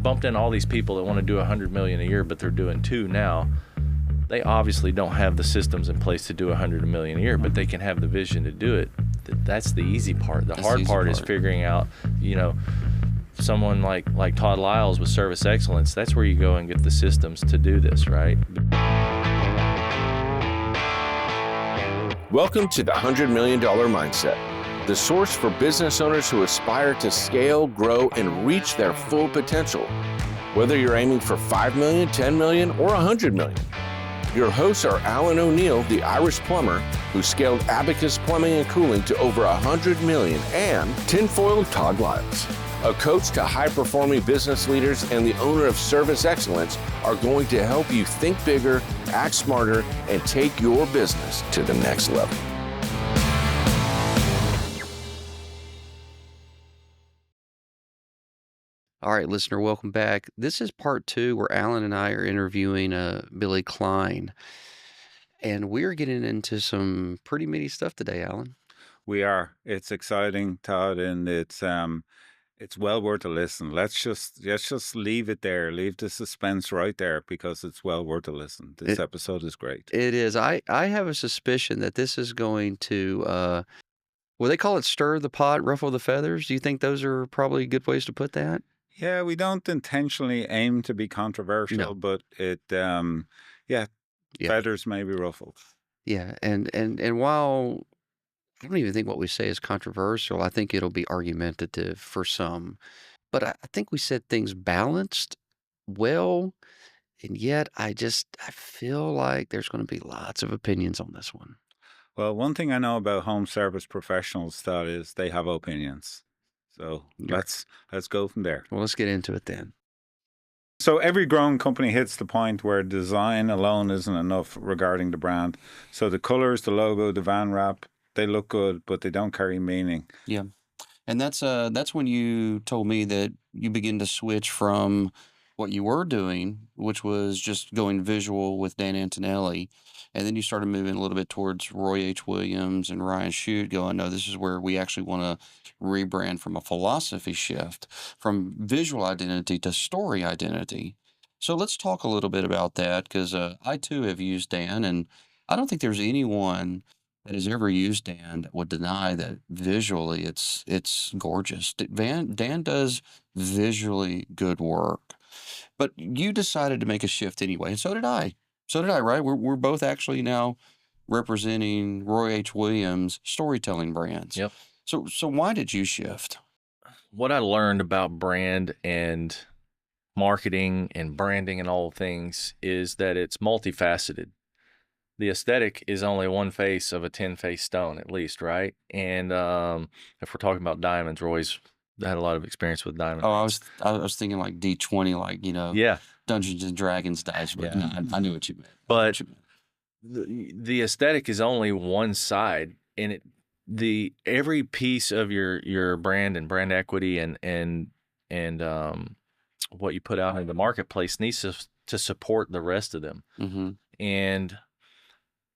bumped in all these people that want to do 100 million a year, but they're doing 2 now. They obviously don't have the systems in place to do 100 million a year, but they can have the vision to do it. That's the easy part. The hard part is figuring out, someone like Todd Liles with Service Excellence. That's where you go and get the systems to do this, right? Welcome to the $100 Million Mindset, the source for business owners who aspire to scale, grow, and reach their full potential. Whether you're aiming for 5 million, 10 million, or 100 million. Your hosts are Alan O'Neill, the Irish plumber, who scaled Abacus Plumbing and Cooling to over 100 million, and tinfoil Todd Liles, a coach to high-performing business leaders and the owner of Service Excellence, are going to help you think bigger, act smarter, and take your business to the next level. All right, listener, welcome back. This is part 2 where Alan and I are interviewing Billy Cline. And we're getting into some pretty meaty stuff today, Alan. We are. It's exciting, Todd, and it's well worth a listen. Let's just leave it there. Leave the suspense right there because it's well worth a listen. This episode is great. It is. I have a suspicion that this is going to, well, they call it stir the pot, ruffle the feathers. Do you think those are probably good ways to put that? Yeah, we don't intentionally aim to be controversial, but it, feathers may be ruffled. Yeah, and while I don't even think what we say is controversial, I think it'll be argumentative for some. But I think we said things balanced well, and yet I feel like there's going to be lots of opinions on this one. Well, one thing I know about home service professionals, Todd, is they have opinions. So let's go from there. Well, let's get into it then. So every growing company hits the point where design alone isn't enough regarding the brand. So the colors, the logo, the van wrap, they look good, but they don't carry meaning. Yeah. And that's when you told me that you begin to switch from what you were doing, which was just going visual with Dan Antonelli, and then you started moving a little bit towards Roy H. Williams and Ryan Shute, going, no, this is where we actually want to rebrand from a philosophy shift, from visual identity to story identity. So let's talk a little bit about that, because I too have used Dan, and I don't think there's anyone that has ever used Dan that would deny that visually it's gorgeous. Dan does visually good work. But you decided to make a shift anyway, and so did I. Right? We're both actually now representing Roy H. Williams storytelling brands. Yep. So why did you shift? What I learned about brand and marketing and branding and all things is that it's multifaceted. The aesthetic is only one face of a 10-face stone, at least, right? And if we're talking about diamonds, Roy's had a lot of experience with diamonds. Oh, I was thinking like D20, like, yeah, Dungeons and Dragons dice, but no, I knew what you meant. But the aesthetic is only one side, and every piece of your brand and brand equity and what you put out in the marketplace needs to support the rest of them. Mm-hmm. And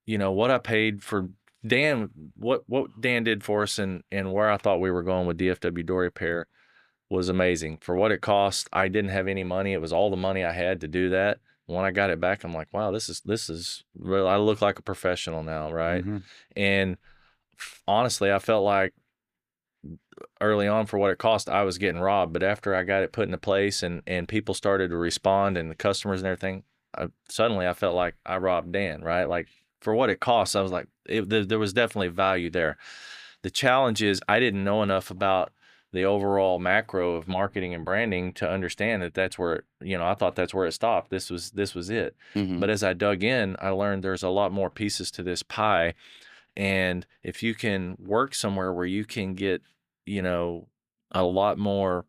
what I paid for Dan, what Dan did for us, and where I thought we were going with DFW Door Repair was amazing. For what it cost, I didn't have any money. It was all the money I had to do that. When I got it back, I'm like, wow, this is real. I look like a professional now, right? Mm-hmm. And honestly, I felt like early on, for what it cost, I was getting robbed. But after I got it put into place and people started to respond, and the customers and everything, suddenly I felt like I robbed Dan, right? Like, for what it costs, I was like, there was definitely value there. The challenge is I didn't know enough about the overall macro of marketing and branding to understand that that's where I thought that's where it stopped. This was it. Mm-hmm. But as I dug in, I learned there's a lot more pieces to this pie. And if you can work somewhere where you can get, a lot more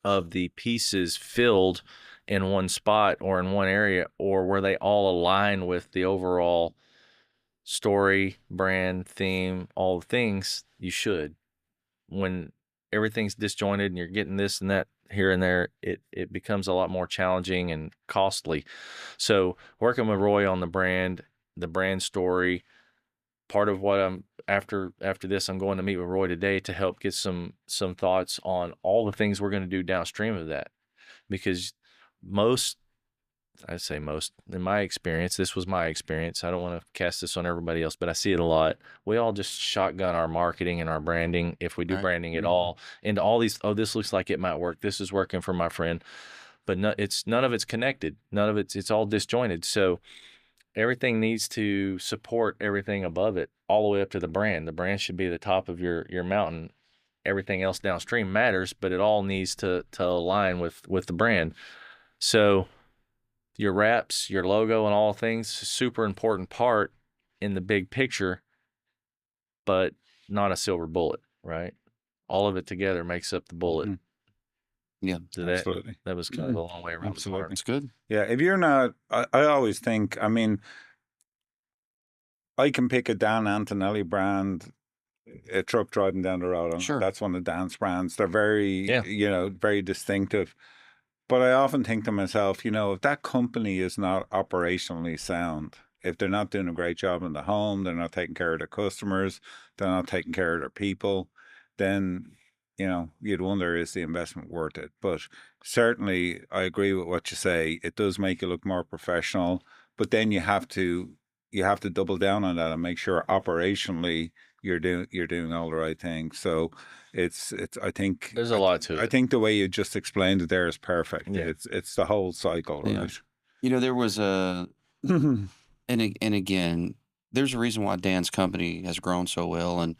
of the pieces filled in one spot or in one area, or where they all align with the overall story, brand, theme, all the things, you should. When everything's disjointed and you're getting this and that here and there, it becomes a lot more challenging and costly. So working with Roy on the brand story, part of what I'm after this, I'm going to meet with Roy today to help get some thoughts on all the things we're going to do downstream of that. because most, I say most, in my experience, this was my experience. I don't want to cast this on everybody else, but I see it a lot. We all just shotgun our marketing and our branding, if we do Right. branding at all, into all these, oh, this looks like it might work. This is working for my friend. But none of it's connected. None of it's all disjointed. So everything needs to support everything above it, all the way up to the brand. The brand should be the top of your mountain. Everything else downstream matters, but it all needs to align with the brand. So your wraps, your logo, and all things, super important part in the big picture, but not a silver bullet, right? All of it together makes up the bullet. Yeah, absolutely. That was kind of a long way around. Absolutely. it's good. Yeah, if you're not, I always think, I mean, I can pick a Dan Antonelli brand, a truck driving down the road. Sure. That's one of Dan's brands. They're very, Yeah. very distinctive. But I often think to myself, if that company is not operationally sound, if they're not doing a great job in the home, they're not taking care of their customers, they're not taking care of their people, then, you'd wonder, is the investment worth it? But certainly I agree with what you say. It does make you look more professional, but then you have to double down on that and make sure operationally you're doing all the right things. So I think there's a lot to it. I think the way you just explained it there is perfect. Yeah. It's the whole cycle, Yeah. right? There was and again, there's a reason why Dan's company has grown so well, and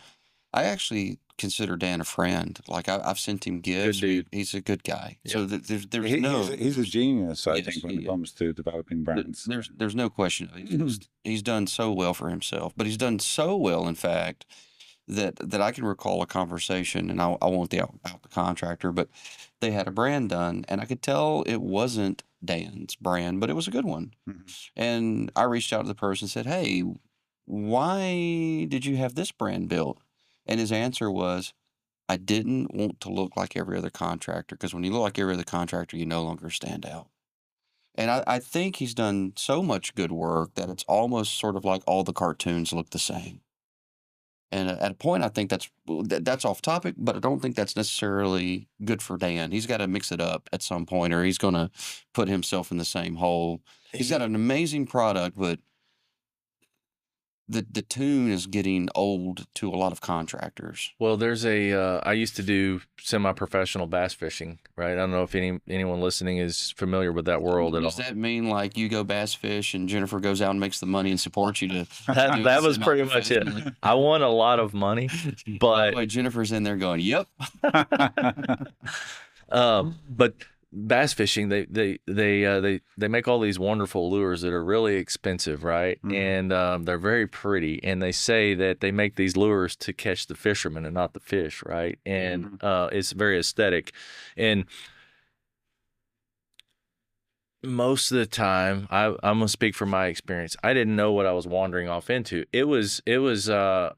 I actually consider Dan a friend. Like I've sent him gifts. dude. He's a good guy. Yeah. So there's He's a genius, I Yes, think, when he it comes to developing brands. there's no question. He's done so well for himself, but he's done so well, in fact, that I can recall a conversation, and I won't out the contractor, but they had a brand done, and I could tell it wasn't Dan's brand, but it was a good one. And I reached out to the person and said, "Hey, why did you have this brand built?" And his answer was, "I didn't want to look like every other contractor, because when you look like every other contractor, you no longer stand out." And I think he's done so much good work that it's almost sort of like all the cartoons look the same. And at a point, I think that's off topic, but I don't think that's necessarily good for Dan. He's got to mix it up at some point, or he's going to put himself in the same hole. He's got an amazing product, but the tune is getting old to a lot of contractors. Well, there's I used to do semi-professional bass fishing, right? I don't know if anyone listening is familiar with that world at all. Does that mean like you go bass fish and Jennifer goes out and makes the money and supports you to? That was pretty much it. I won a lot of money, but Boy, Jennifer's in there going, "Yep." But bass fishing, they make all these wonderful lures that are really expensive, right? And they're very pretty, and they say that they make these lures to catch the fishermen and not the fish, right? And it's very aesthetic. And most of the time, I'm gonna speak from my experience, I didn't know what I was wandering off into. It was I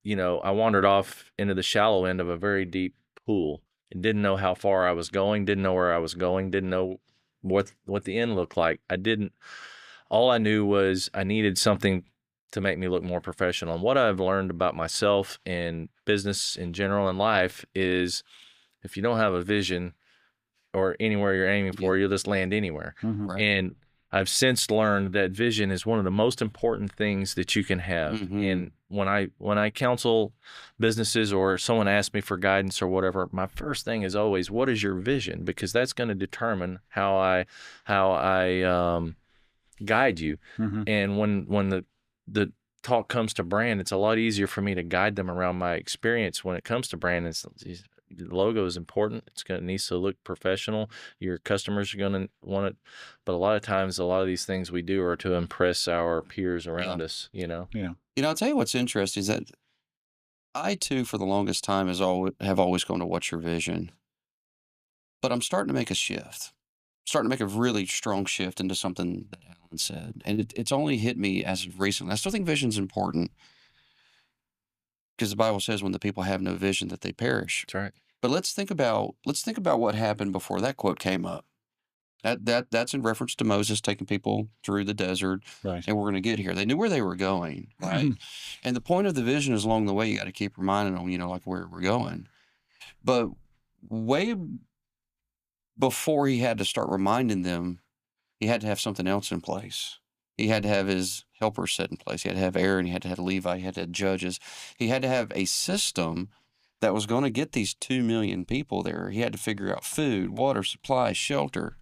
wandered off into the shallow end of a very deep pool. And didn't know how far I was going, didn't know where I was going, didn't know what the end looked like. All I knew was I needed something to make me look more professional. And what I've learned about myself and business in general in life is, if you don't have a vision or anywhere you're aiming for, you'll just land anywhere. Right. And I've since learned that vision is one of the most important things that you can have. And when I counsel businesses, or someone asks me for guidance or whatever, my first thing is always, what is your vision? Because that's going to determine how I guide you. And when the talk comes to brand, it's a lot easier for me to guide them around my experience. When it comes to brand, the logo is important. It needs to look professional. Your customers are going to want it. But a lot of times, a lot of these things we do are to impress our peers around us, Yeah. I'll tell you what's interesting is that I too, for the longest time, have always gone to what's your vision. But I'm starting to make a shift. Starting to make a really strong shift into something that Alan said. And it's only hit me as of recently. I still think vision's important, because the Bible says when the people have no vision that they perish. That's right. But let's think about what happened before that quote came up. That's in reference to Moses taking people through the desert, Right. and we're going to get here. They knew where they were going, right? And the point of the vision is along the way. You got to keep reminding them, like where we're going. But way before he had to start reminding them, he had to have something else in place. He had to have his helpers set in place. He had to have Aaron. He had to have Levi. He had to have judges. He had to have a system that was going to get these 2 million people there. He had to figure out food, water, supply, shelter.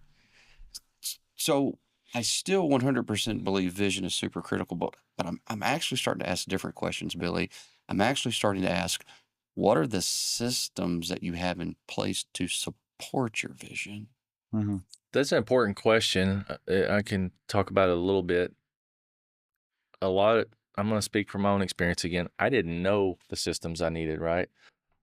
So I still 100% believe vision is super critical, but I'm actually starting to ask different questions, Billy. I'm actually starting to ask, what are the systems that you have in place to support your vision? Mm-hmm. That's an important question. I can talk about it a little bit. I'm going to speak from my own experience again. I didn't know the systems I needed, right?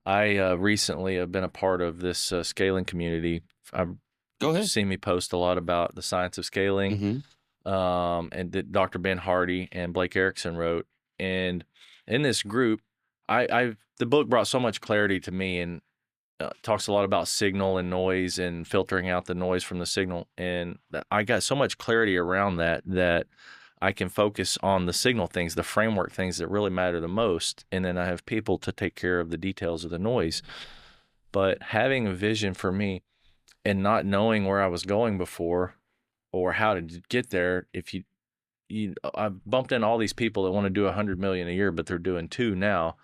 I recently have been a part of this scaling community. I've Go ahead. seen me post a lot about the science of scaling, and that Dr. Ben Hardy and Blake Erickson wrote. And in this group, the book brought so much clarity to me, and talks a lot about signal and noise and filtering out the noise from the signal. And I got so much clarity around that I can focus on the signal things, the framework things that really matter the most. And then I have people to take care of the details of the noise. But having a vision for me and not knowing where I was going before or how to get there, I bumped in all these people that want to do 100 million a year, but they're doing 2 now.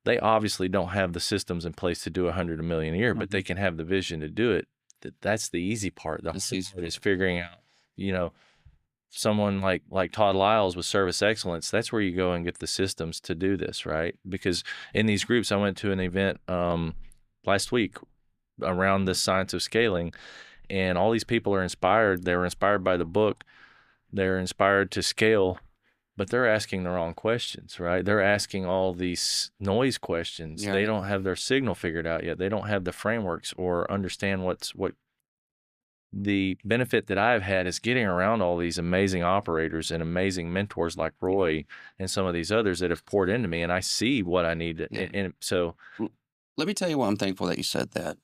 They obviously don't have the systems in place to do 100 million a year, but they can have the vision to do it. That's the easy part. The hard part is figuring out, someone like Todd Liles with service excellence. That's where you go and get the systems to do this, right? Because in these groups, I went to an event last week around the science of scaling, and all these people are inspired. They were inspired by the book. They're inspired to scale, but they're asking the wrong questions, right? They're asking all these noise questions. Yeah. They don't have their signal figured out yet. They don't have the frameworks or understand what the benefit that I've had is getting around all these amazing operators and amazing mentors like Roy and some of these others that have poured into me, and I see what I need. Yeah. And so let me tell you why I'm thankful that you said that.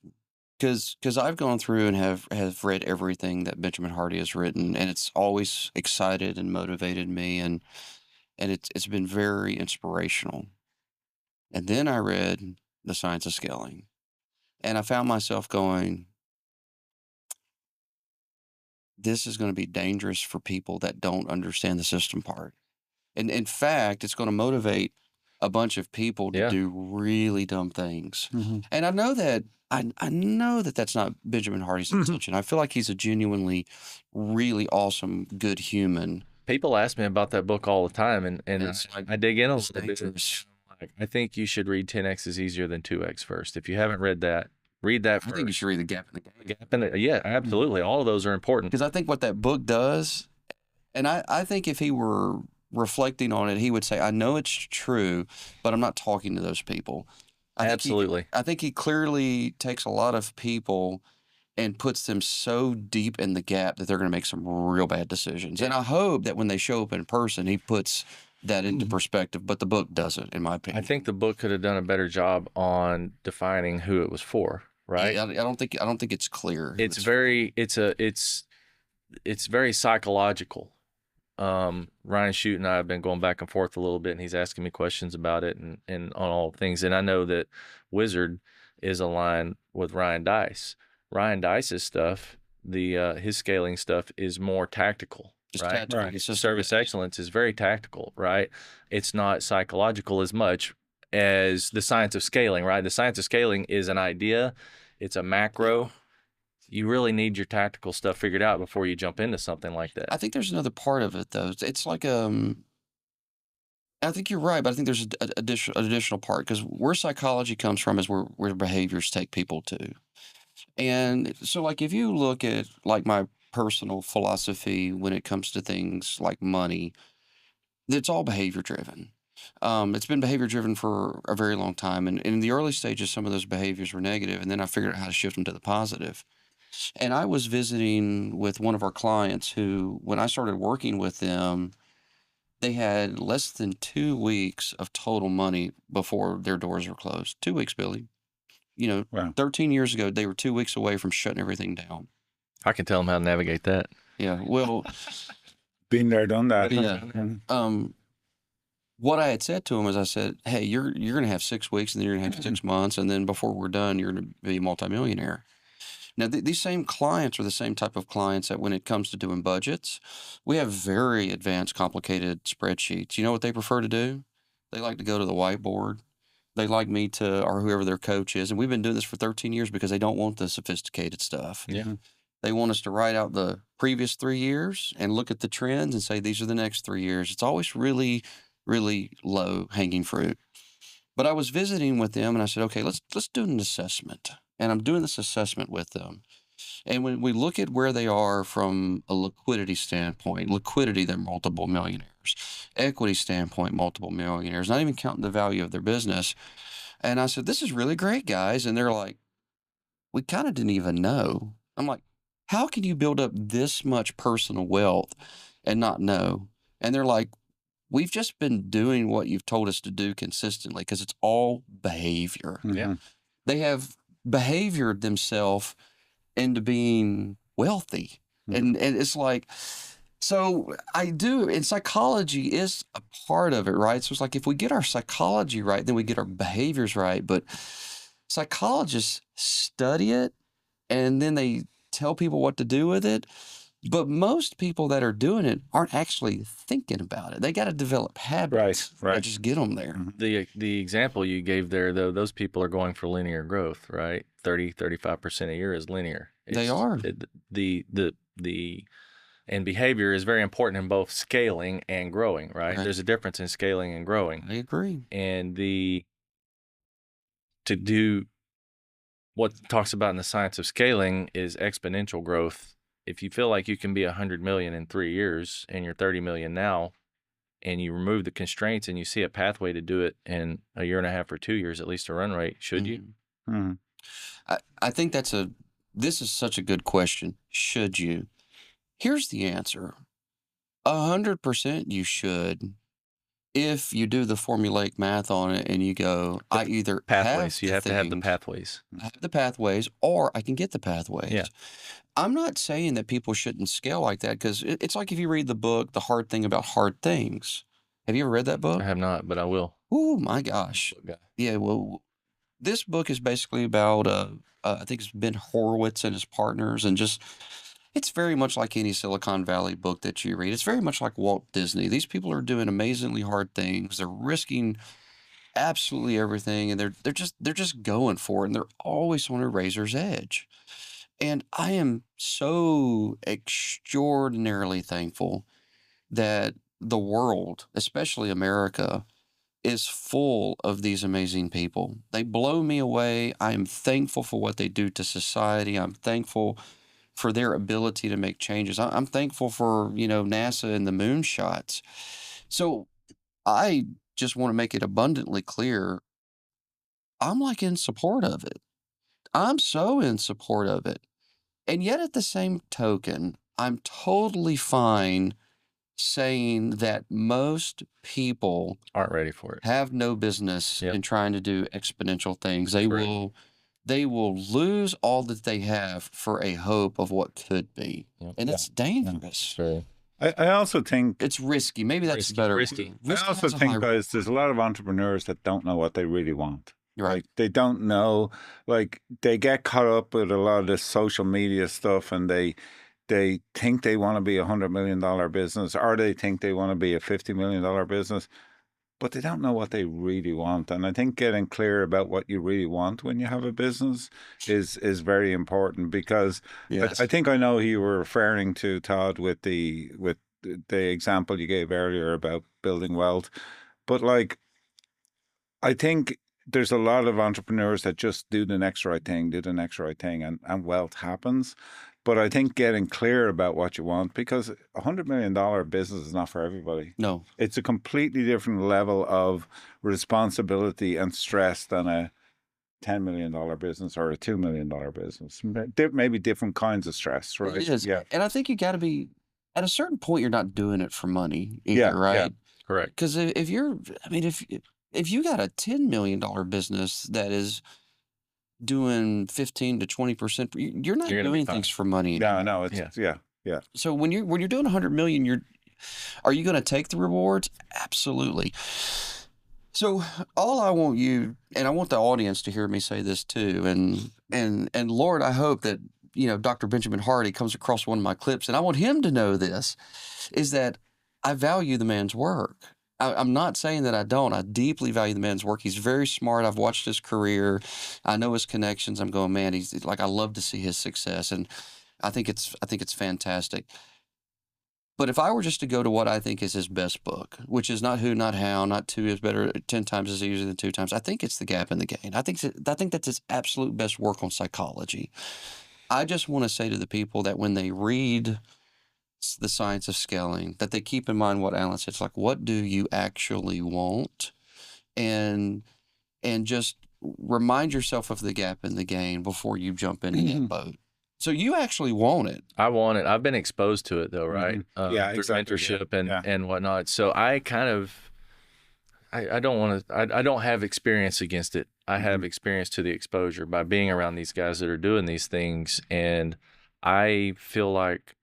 Because I've gone through and have read everything that Benjamin Hardy has written, and it's always excited and motivated me, and it's been very inspirational. And then I read The Science of Scaling, and I found myself going, this is going to be dangerous for people that don't understand the system part. And in fact, it's going to motivate a bunch of people to do really dumb things. And I know that I know that that's not Benjamin Hardy's intention. I feel like he's a genuinely, really awesome, good human. People ask me about that book all the time, and it's I dig in a little bit. dangerous. I think you should read 10X is Easier Than 2X first. If you haven't read that, read that I first. think you should read The Gap in the Game. Yeah, absolutely. All of those are important. Because I think what that book does, and I think if he were reflecting on it, he would say, I know it's true, but I'm not talking to those people. Absolutely. I think he clearly takes a lot of people and puts them so deep in the gap that they're going to make some real bad decisions. And I hope that when they show up in person, he puts that into perspective, but the book doesn't, in my opinion. I think the book could have done a better job on defining who it was for, right? I don't think it's clear. It's very psychological. Ryan Shute and I have been going back and forth a little bit, and he's asking me questions about it and on all things. And I know that Wizard is aligned with Ryan Dice. Ryan Dice's stuff, his scaling stuff is more tactical, right? Right. Service excellence is very tactical, right? It's not psychological as much as the science of scaling, right? The science of scaling is an idea. It's a macro. You really need your tactical stuff figured out before you jump into something like that. I think there's another part of it, though. It's like I think you're right, but I think there's an additional part, because where psychology comes from is where behaviors take people to. And so, like, if you look at, like, my personal philosophy when it comes to things like money, it's all behavior driven. It's been behavior driven for a very long time. And in the early stages, some of those behaviors were negative, and then I figured out how to shift them to the positive. And I was visiting with one of our clients who, when I started working with them, they had less than 2 weeks of total money before their doors were closed. 2 weeks, Billy. Wow. 13 years ago, they were 2 weeks away from shutting everything down. I can tell them how to navigate that. Yeah. Well, Been there, done that. yeah. What I had said to him was, I said, hey, you're going to have 6 weeks, and then you're going to have 6 months, and then before we're done, you're going to be a multimillionaire. Now, these same clients are the same type of clients that when it comes to doing budgets, we have very advanced, complicated spreadsheets. You know what they prefer to do? They like to go to the whiteboard. They like me to, or whoever their coach is. And we've been doing this for 13 years because they don't want the sophisticated stuff. Yeah. They want us to write out the previous 3 years and look at the trends and say, these are the next 3 years. It's always really, really low hanging fruit. But I was visiting with them and I said, okay, let's do an assessment. And I'm doing this assessment with them. And when we look at where they are from a liquidity standpoint, liquidity, they're multiple millionaires. Equity standpoint, multiple millionaires, not even counting the value of their business. And I said, this is really great, guys. And they're like, we kind of didn't even know. I'm like, how can you build up this much personal wealth and not know? And they're like, we've just been doing what you've told us to do consistently because it's all behavior. Yeah. They have behaviored themselves into being wealthy. And it's like, so I do, and psychology is a part of it, right? So it's like if we get our psychology right, then we get our behaviors right. But psychologists study it and then they tell people what to do with it. But most people that are doing it aren't actually thinking about it. They got to develop habits Right. that just get them there. The example you gave there, though, those people are going for linear growth, right? 35% a year is linear. They are. And behavior is very important in both scaling and growing, right? Right. There's a difference in scaling and growing. I agree. And to do what it talks about in the science of scaling is exponential growth. If you feel like you can be 100 million in 3 years and you're 30 million now, and you remove the constraints and you see a pathway to do it in a year and a half or 2 years, at least a run rate, should you? Mhm. I think this is such a good question. Should you? Here's the answer. 100% you should. If you do the formulaic math on it and you go, I either Pathways. You the have to have the things, pathways. I have the pathways, or I can get the pathways. Yeah. I'm not saying that people shouldn't scale like that because it's like if you read the book, The Hard Thing About Hard Things. Have you ever read that book? I have not, but I will. Oh my gosh. Yeah. Well, this book is basically about, I think it's Ben Horowitz and his partners, and just, it's very much like any Silicon Valley book that you read. It's very much like Walt Disney. These people are doing amazingly hard things. They're risking absolutely everything, and they're just going for it, and they're always on a razor's edge. And I am so extraordinarily thankful that the world, especially America, is full of these amazing people. They blow me away. I am thankful for what they do to society. I'm thankful for their ability to make changes. I'm thankful for, NASA and the moon shots. So I just want to make it abundantly clear. I'm like in support of it. I'm so in support of it. And yet at the same token, I'm totally fine saying that most people Aren't ready for it. have no business Yep. in trying to do exponential things. They Correct. will lose all that they have for a hope of what could be. Yep. And it's dangerous. Very. I also think It's risky. Maybe that's Risky, better. risky. I also think, guys, there's a lot of entrepreneurs that don't know what they really want. Right. Like they don't know, like they get caught up with a lot of this social media stuff, and they think they want to be $100 million business, or they think they want to be a $50 million business, but they don't know what they really want. And I think getting clear about what you really want when you have a business is very important, because Yes. I think I know who you were referring to, Todd, with the example you gave earlier about building wealth. But like, I think there's a lot of entrepreneurs that just do the next right thing, and wealth happens. But I think getting clear about what you want, because $100 million business is not for everybody. No. It's a completely different level of responsibility and stress than a $10 million business or a $2 million business. Maybe different kinds of stress, right? It is. Yeah. And I think you got to be, at a certain point, you're not doing it for money either, Yeah, right? yeah. Correct. Because if you got a $10 million business that is doing 15 to 20%, you're not You're gonna be doing fine. things for money. No, it's, yeah. So when you're doing 100 million, are you going to take the rewards? Absolutely. So all I want you, and I want the audience to hear me say this too, and Lord, I hope that Dr. Benjamin Hardy comes across one of my clips, and I want him to know this, is that I value the man's work. I'm not saying that I don't. I deeply value the man's work. He's very smart. I've watched his career. I know his connections. I'm going, man, he's like, I love to see his success, and I think it's fantastic. But if I were just to go to what I think is his best book, which is not Who, Not How, not Two is Better, 10 times is easier than 2 times, I think it's The Gap in the Gain. I think that's his absolute best work on psychology. I just want to say to the people that when they read The Science of Scaling, that they keep in mind what Alan said. It's like, what do you actually want? And just remind yourself of the gap in the gain before you jump into that boat. So you actually want it. I want it. I've been exposed to it though, right? Yeah, through exactly. mentorship Yeah. and whatnot. So I kind of, I don't want to, I don't have experience against it. I have experience to the exposure by being around these guys that are doing these things. And I feel like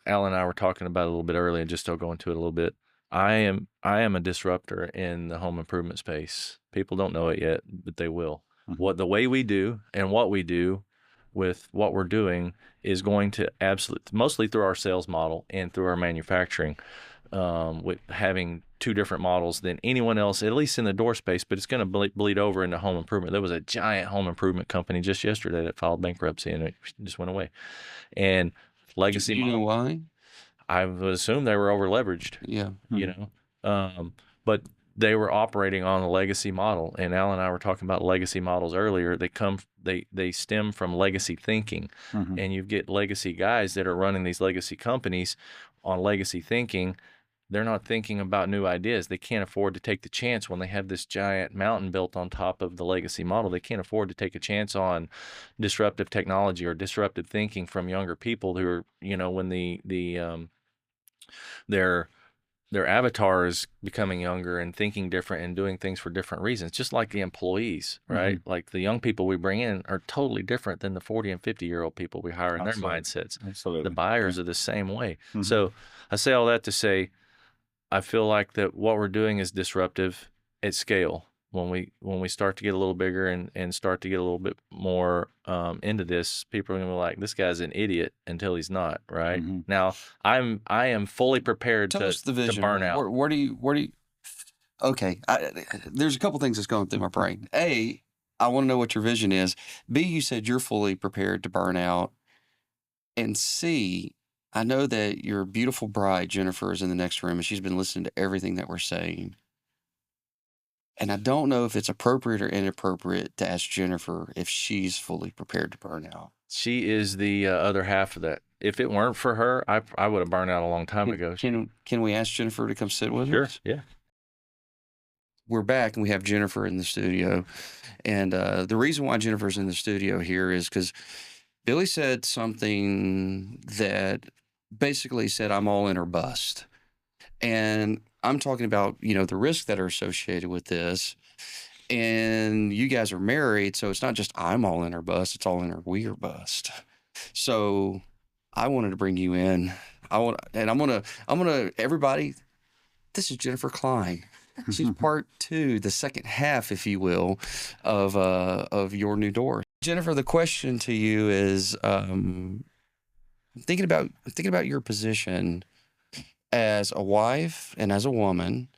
Al and I were talking about it a little bit earlier, and just still go into it a little bit. I am a disruptor in the home improvement space. People don't know it yet, but they will. What the way we do and what we do with what we're doing is going to mostly through our sales model and through our manufacturing, with having 2 different models than anyone else, at least in the door space, but it's going to bleed over into home improvement. There was a giant home improvement company just yesterday that filed bankruptcy, and it just went away. And legacy Do you know why? I would assume they were over leveraged. Yeah. But they were operating on a legacy model, and Al and I were talking about legacy models earlier. They stem from legacy thinking, and you get legacy guys that are running these legacy companies on legacy thinking. They're not thinking about new ideas. They can't afford to take the chance when they have this giant mountain built on top of the legacy model. They can't afford to take a chance on disruptive technology or disruptive thinking from younger people who are, when their avatar is becoming younger and thinking different and doing things for different reasons, just like the employees, right? Like the young people we bring in are totally different than the 40 and 50-year-old people we hire in their mindsets. Absolutely. The buyers are the same way. So I say all that to say, I feel like that what we're doing is disruptive at scale. When we start to get a little bigger and start to get a little bit more into this, people are gonna be like, this guy's an idiot until he's not, right? Now I am fully prepared Tell us the vision. to burn out. Where do you? Okay, there's a couple things that's going through my brain. A, I want to know what your vision is. B, you said you're fully prepared to burn out. And C, I know that your beautiful bride Jennifer is in the next room, and she's been listening to everything that we're saying. And I don't know if it's appropriate or inappropriate to ask Jennifer if she's fully prepared to burn out. She is the other half of that. If it weren't for her, I would have burned out a long time ago. Can we ask Jennifer to come sit with Sure, us? yeah. We're back, and we have Jennifer in the studio. And the reason why Jennifer's in the studio here is because Billy said something that basically said, I'm all in or bust. And I'm talking about, the risks that are associated with this. And you guys are married, so it's not just I'm all in or bust, it's all in or we are bust. So I wanted to bring you in. I'm gonna everybody, this is Jennifer Cline. She's part 2, the second half, if you will, of Your New Door. Jennifer, the question to you is, I'm thinking about your position as a wife and as a woman,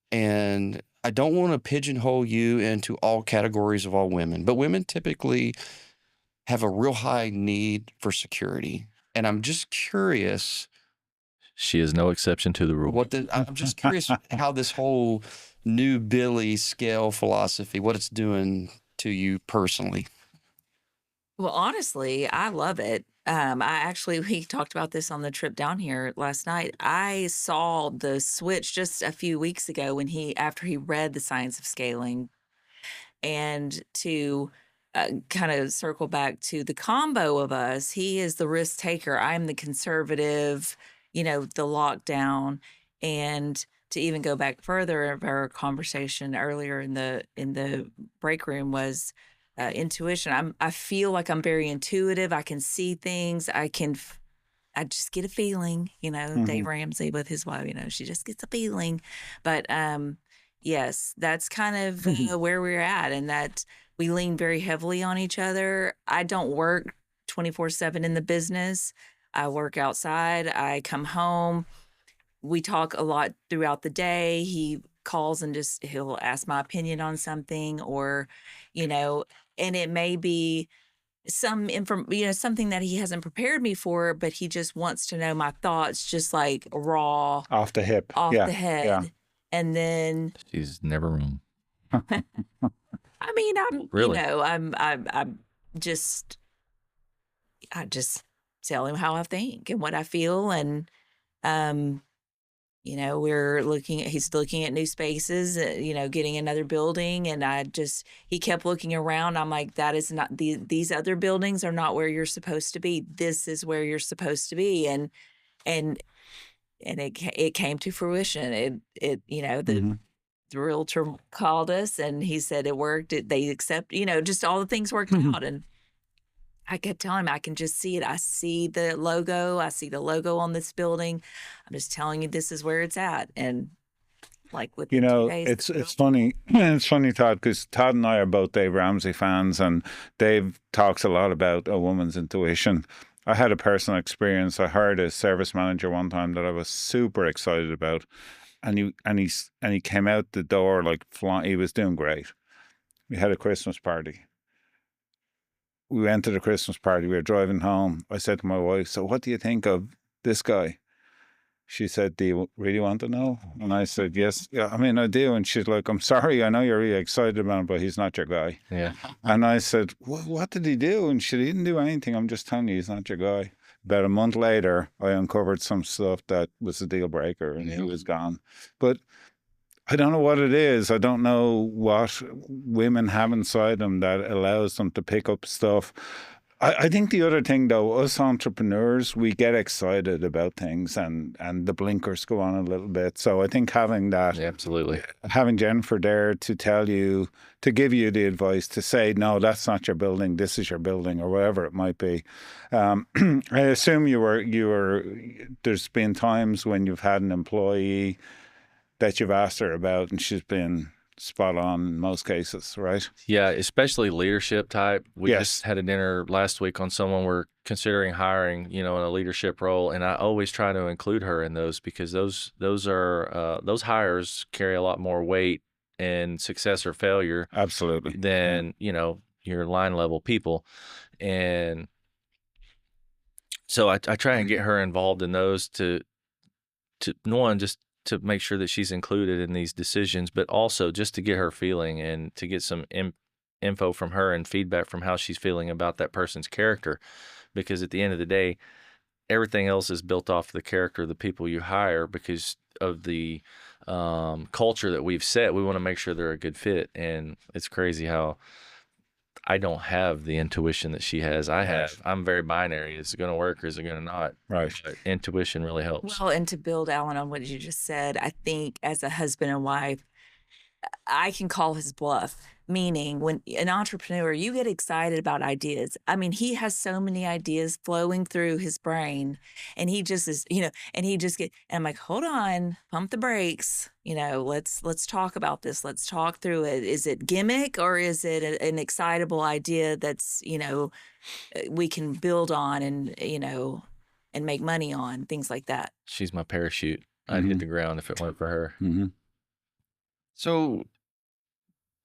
and I don't want to pigeonhole you into all categories of all women, but women typically have a real high need for security. And I'm just curious. She is no exception to the rule. I'm just curious how this whole new Billy scale philosophy, what it's doing to you personally. Well, honestly, I love it. We talked about this on the trip down here last night. I saw the switch just a few weeks ago after he read The Science of Scaling, and to kind of circle back to the combo of us, he is the risk taker. I'm the conservative, the lockdown. And to even go back further of our conversation earlier in the break room was intuition. I feel like I'm very intuitive. I can see things. I just get a feeling, Dave Ramsey with his wife, she just gets a feeling. But yes, that's kind of where we're at, and that we lean very heavily on each other. I don't work 24/7 in the business. I work outside. I come home. We talk a lot throughout the day. He calls and he'll ask my opinion on something, or, you know, and it may be something that he hasn't prepared me for, but he just wants to know my thoughts, just like raw Off the hip. off Yeah. the head. And then, She's never wrong. I mean, Really? I'm just, I just tell him how I think and what I feel. And, he's looking at new spaces, getting another building. And he kept looking around. I'm like, that is not, these other buildings are not where you're supposed to be. This is where you're supposed to be. And it came to fruition. The realtor called us and he said it worked. They accept, just all the things worked out. And I kept telling him, I can just see it. I see the logo. I see the logo on this building. I'm just telling you, this is where it's at. And like with 2 days. It's funny. It's funny, Todd, because Todd and I are both Dave Ramsey fans, and Dave talks a lot about a woman's intuition. I had a personal experience. I hired a service manager one time that I was super excited about, and he came out the door like flying. He was doing great. We had a Christmas party. We went to the Christmas party. We were driving home. I said to my wife, "So what do you think of this guy?" She said, "Do you really want to know?" And I said, "Yes, yeah, I mean, I do." And she's like, "I'm sorry, I know you're really excited about him, but he's not your guy." Yeah. And I said, "What did he do?" And she didn't do anything. I'm just telling you, he's not your guy. About a month later, I uncovered some stuff that was a deal breaker, and he was gone. But I don't know what it is. I don't know what women have inside them that allows them to pick up stuff. I think the other thing, though, us entrepreneurs, we get excited about things and the blinkers go on a little bit. So I think having that, Yeah, absolutely. having Jennifer there to tell you, to give you the advice, to say, no, that's not your building, this is your building, or whatever it might be. I assume there's been times when you've had an employee that you've asked her about and she's been spot on in most cases, right? Yeah, especially leadership type. We Yes. just had a dinner last week on someone we're considering hiring, in a leadership role, and I always try to include her in those because those hires carry a lot more weight in success or failure Absolutely. than your line level people, and so I try and get her involved in those to one, just to make sure that she's included in these decisions, but also just to get her feeling and to get some info from her and feedback from how she's feeling about that person's character. Because at the end of the day, everything else is built off the character of the people you hire because of the culture that we've set. We want to make sure they're a good fit. And it's crazy how I don't have the intuition that she has. I'm very binary. Is it going to work or is it going to not? Right. But intuition really helps. Well, and to build, Alan, on what you just said, I think as a husband and wife, I can call his bluff. Meaning, when an entrepreneur, you get excited about ideas. I mean, he has so many ideas flowing through his brain, and he just is, and I'm like, hold on, pump the brakes. Let's talk about this. Let's talk through it. Is it gimmick or is it an excitable idea that's, we can build on and make money on, things like that. She's my parachute. I'd hit the ground if it weren't for her. Mm-hmm. So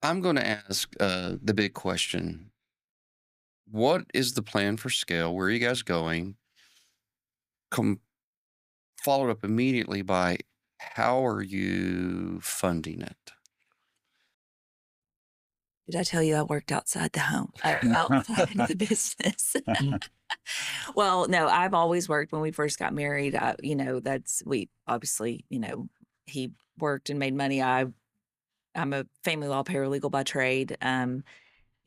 I'm going to ask the big question. What is the plan for scale? Where are you guys going? Followed up immediately by how are you funding it? Did I tell you I worked outside the home, outside of the business? Well, no, I've always worked. When we first got married, we obviously, he worked and made money. I'm a family law paralegal by trade, and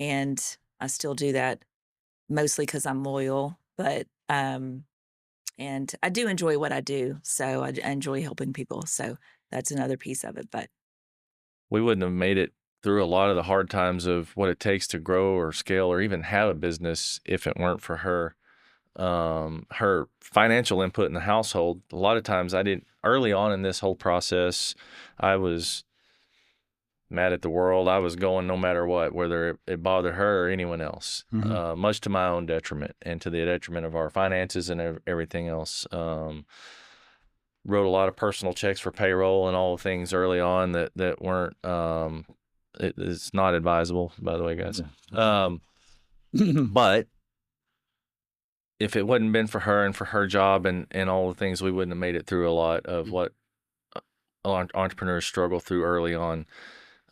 I still do that mostly because I'm loyal, but and I do enjoy what I do, so I enjoy helping people. So that's another piece of it. But we wouldn't have made it through a lot of the hard times of what it takes to grow or scale or even have a business if it weren't for her. Her financial input in the household. A lot of times early on in this whole process, I was mad at the world. I was going no matter what, whether it bothered her or anyone else, much to my own detriment and to the detriment of our finances and everything else. Wrote a lot of personal checks for payroll and all the things early on that weren't. It's not advisable, by the way, guys. But if it wouldn't been for her and for her job and all the things, we wouldn't have made it through a lot of what entrepreneurs struggle through early on.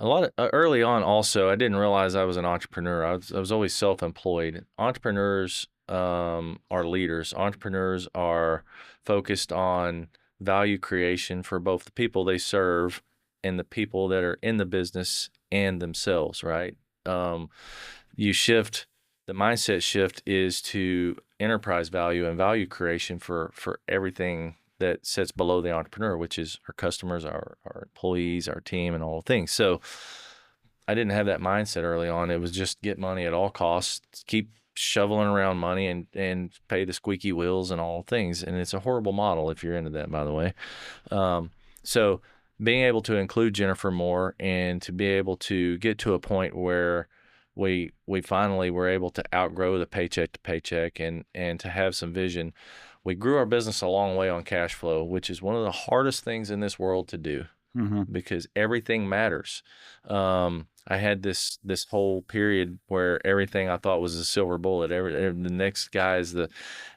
A lot of early on, also, I didn't realize I was an entrepreneur. I was always self-employed. Entrepreneurs are leaders. Entrepreneurs are focused on value creation for both the people they serve and the people that are in the business and themselves, right? You shift, the mindset shift is to enterprise value and value creation for everything that sits below the entrepreneur, which is our customers, our employees, our team, and all things. So I didn't have that mindset early on. It was just get money at all costs, keep shoveling around money and pay the squeaky wheels and all things. And it's a horrible model if you're into that, by the way. So being able to include Jennifer more and to be able to get to a point where we finally were able to outgrow the paycheck to paycheck and to have some vision. We grew our business a long way on cash flow, which is one of the hardest things in this world to do because everything matters. I had this whole period where everything I thought was a silver bullet. The next guy is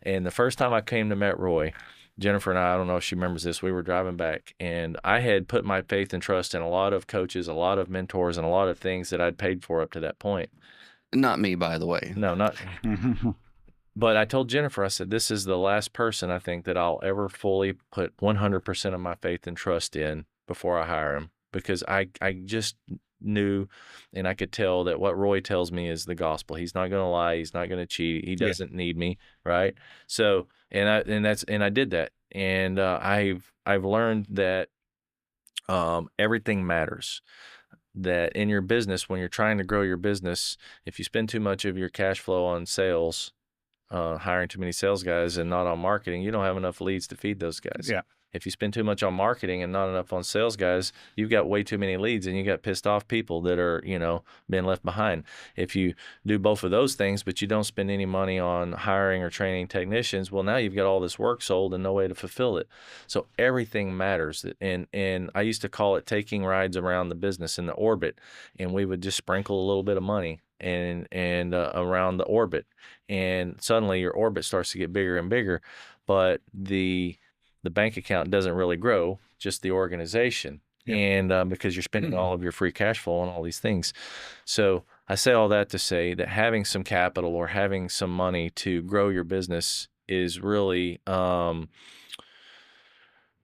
and the first time I came to met Roy, Jennifer and I don't know if she remembers this, we were driving back and I had put my faith and trust in a lot of coaches, a lot of mentors, and a lot of things that I'd paid for up to that point. Not me, by the way. No, not. But I told Jennifer, I said, this is the last person I think that I'll ever fully put 100% of my faith and trust in before I hire him, because I just knew and I could tell that what Roy tells me is the gospel. He's not going to lie. He's not going to cheat. He doesn't need me. Right. So, and I did that. And I've learned that everything matters. That in your business, when you're trying to grow your business, if you spend too much of your cash flow on sales, hiring too many sales guys and not on marketing, you don't have enough leads to feed those guys. Yeah. If you spend too much on marketing and not enough on sales guys, you've got way too many leads and you got pissed off people that are, being left behind. If you do both of those things, but you don't spend any money on hiring or training technicians, well, now you've got all this work sold and no way to fulfill it. So everything matters. And I used to call it taking rides around the business in the orbit, and we would just sprinkle a little bit of money and around the orbit, and suddenly your orbit starts to get bigger and bigger, but the bank account doesn't really grow, just the organization. Yep. And because you're spending all of your free cash flow on all these things. So I say all that to say that having some capital or having some money to grow your business is really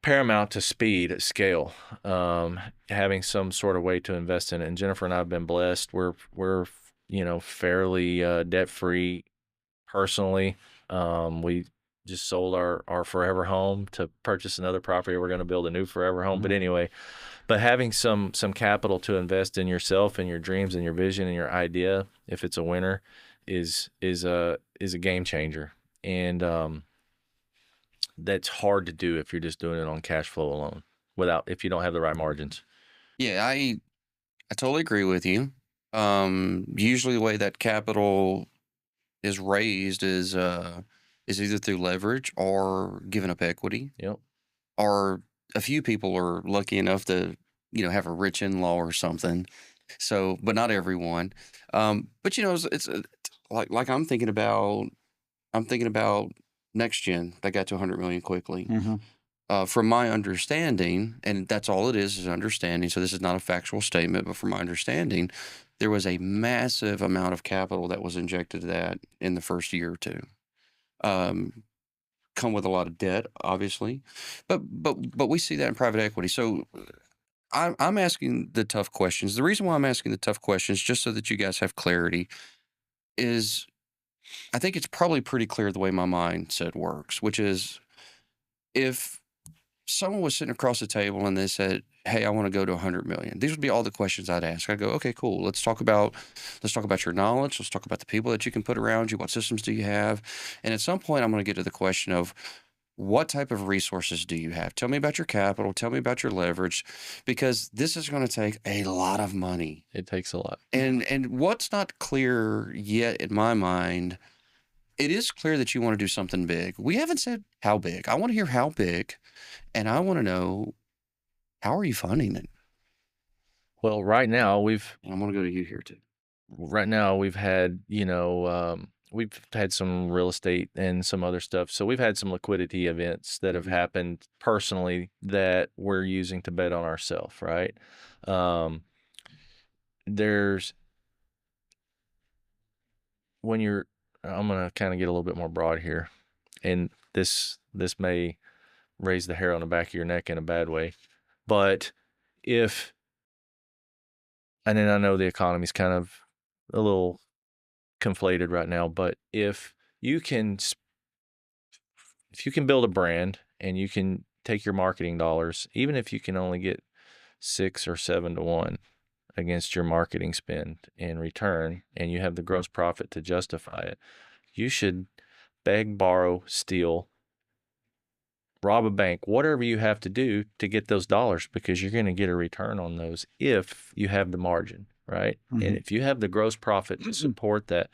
paramount to speed at scale. Having some sort of way to invest in it. And Jennifer and I have been blessed. We're fairly debt-free personally. We just sold our forever home to purchase another property. We're going to build a new forever home. But anyway, having some capital to invest in yourself and your dreams and your vision and your idea, if it's a winner, is a game changer. And that's hard to do if you're just doing it on cash flow alone, if you don't have the right margins. Yeah, I totally agree with you. Usually the way that capital is raised is either through leverage or giving up equity. Yep. Or a few people are lucky enough to, have a rich in-law or something. So, but not everyone. But it's like I'm thinking about next gen that got to 100 million quickly. From my understanding, and that's all it is understanding. So this is not a factual statement, but from my understanding, there was a massive amount of capital that was injected to that in the first year or two. Come with a lot of debt, obviously, but we see that in private equity. So I'm asking the tough questions. The reason why I'm asking the tough questions, just so that you guys have clarity, is I think it's probably pretty clear the way my mindset works, which is if someone was sitting across the table and they said, "Hey, I want to go to 100 million." These would be all the questions I'd ask. I'd go, "Okay, cool. Let's talk about your knowledge. Let's talk about the people that you can put around you. What systems do you have?" And at some point, I'm going to get to the question of what type of resources do you have? Tell me about your capital. Tell me about your leverage, because this is going to take a lot of money. It takes a lot. And what's not clear yet in my mind, it is clear that you want to do something big. We haven't said how big. I want to hear how big, and I want to know, how are you funding it? Well, right now And I'm going to go to you here too. we've had, we've had some real estate and some other stuff. So we've had some liquidity events that have happened personally that we're using to bet on ourselves, right? There's when you're I'm going to kind of get a little bit more broad here, and this may raise the hair on the back of your neck in a bad way, but if and then I know the economy's kind of a little conflated right now, but if you can build a brand and you can take your marketing dollars, even if you can only get 6 or 7 to 1 against your marketing spend in return, and you have the gross profit to justify it, you should beg, borrow, steal, rob a bank, whatever you have to do to get those dollars, because you're going to get a return on those if you have the margin, right? And if you have the gross profit to support that,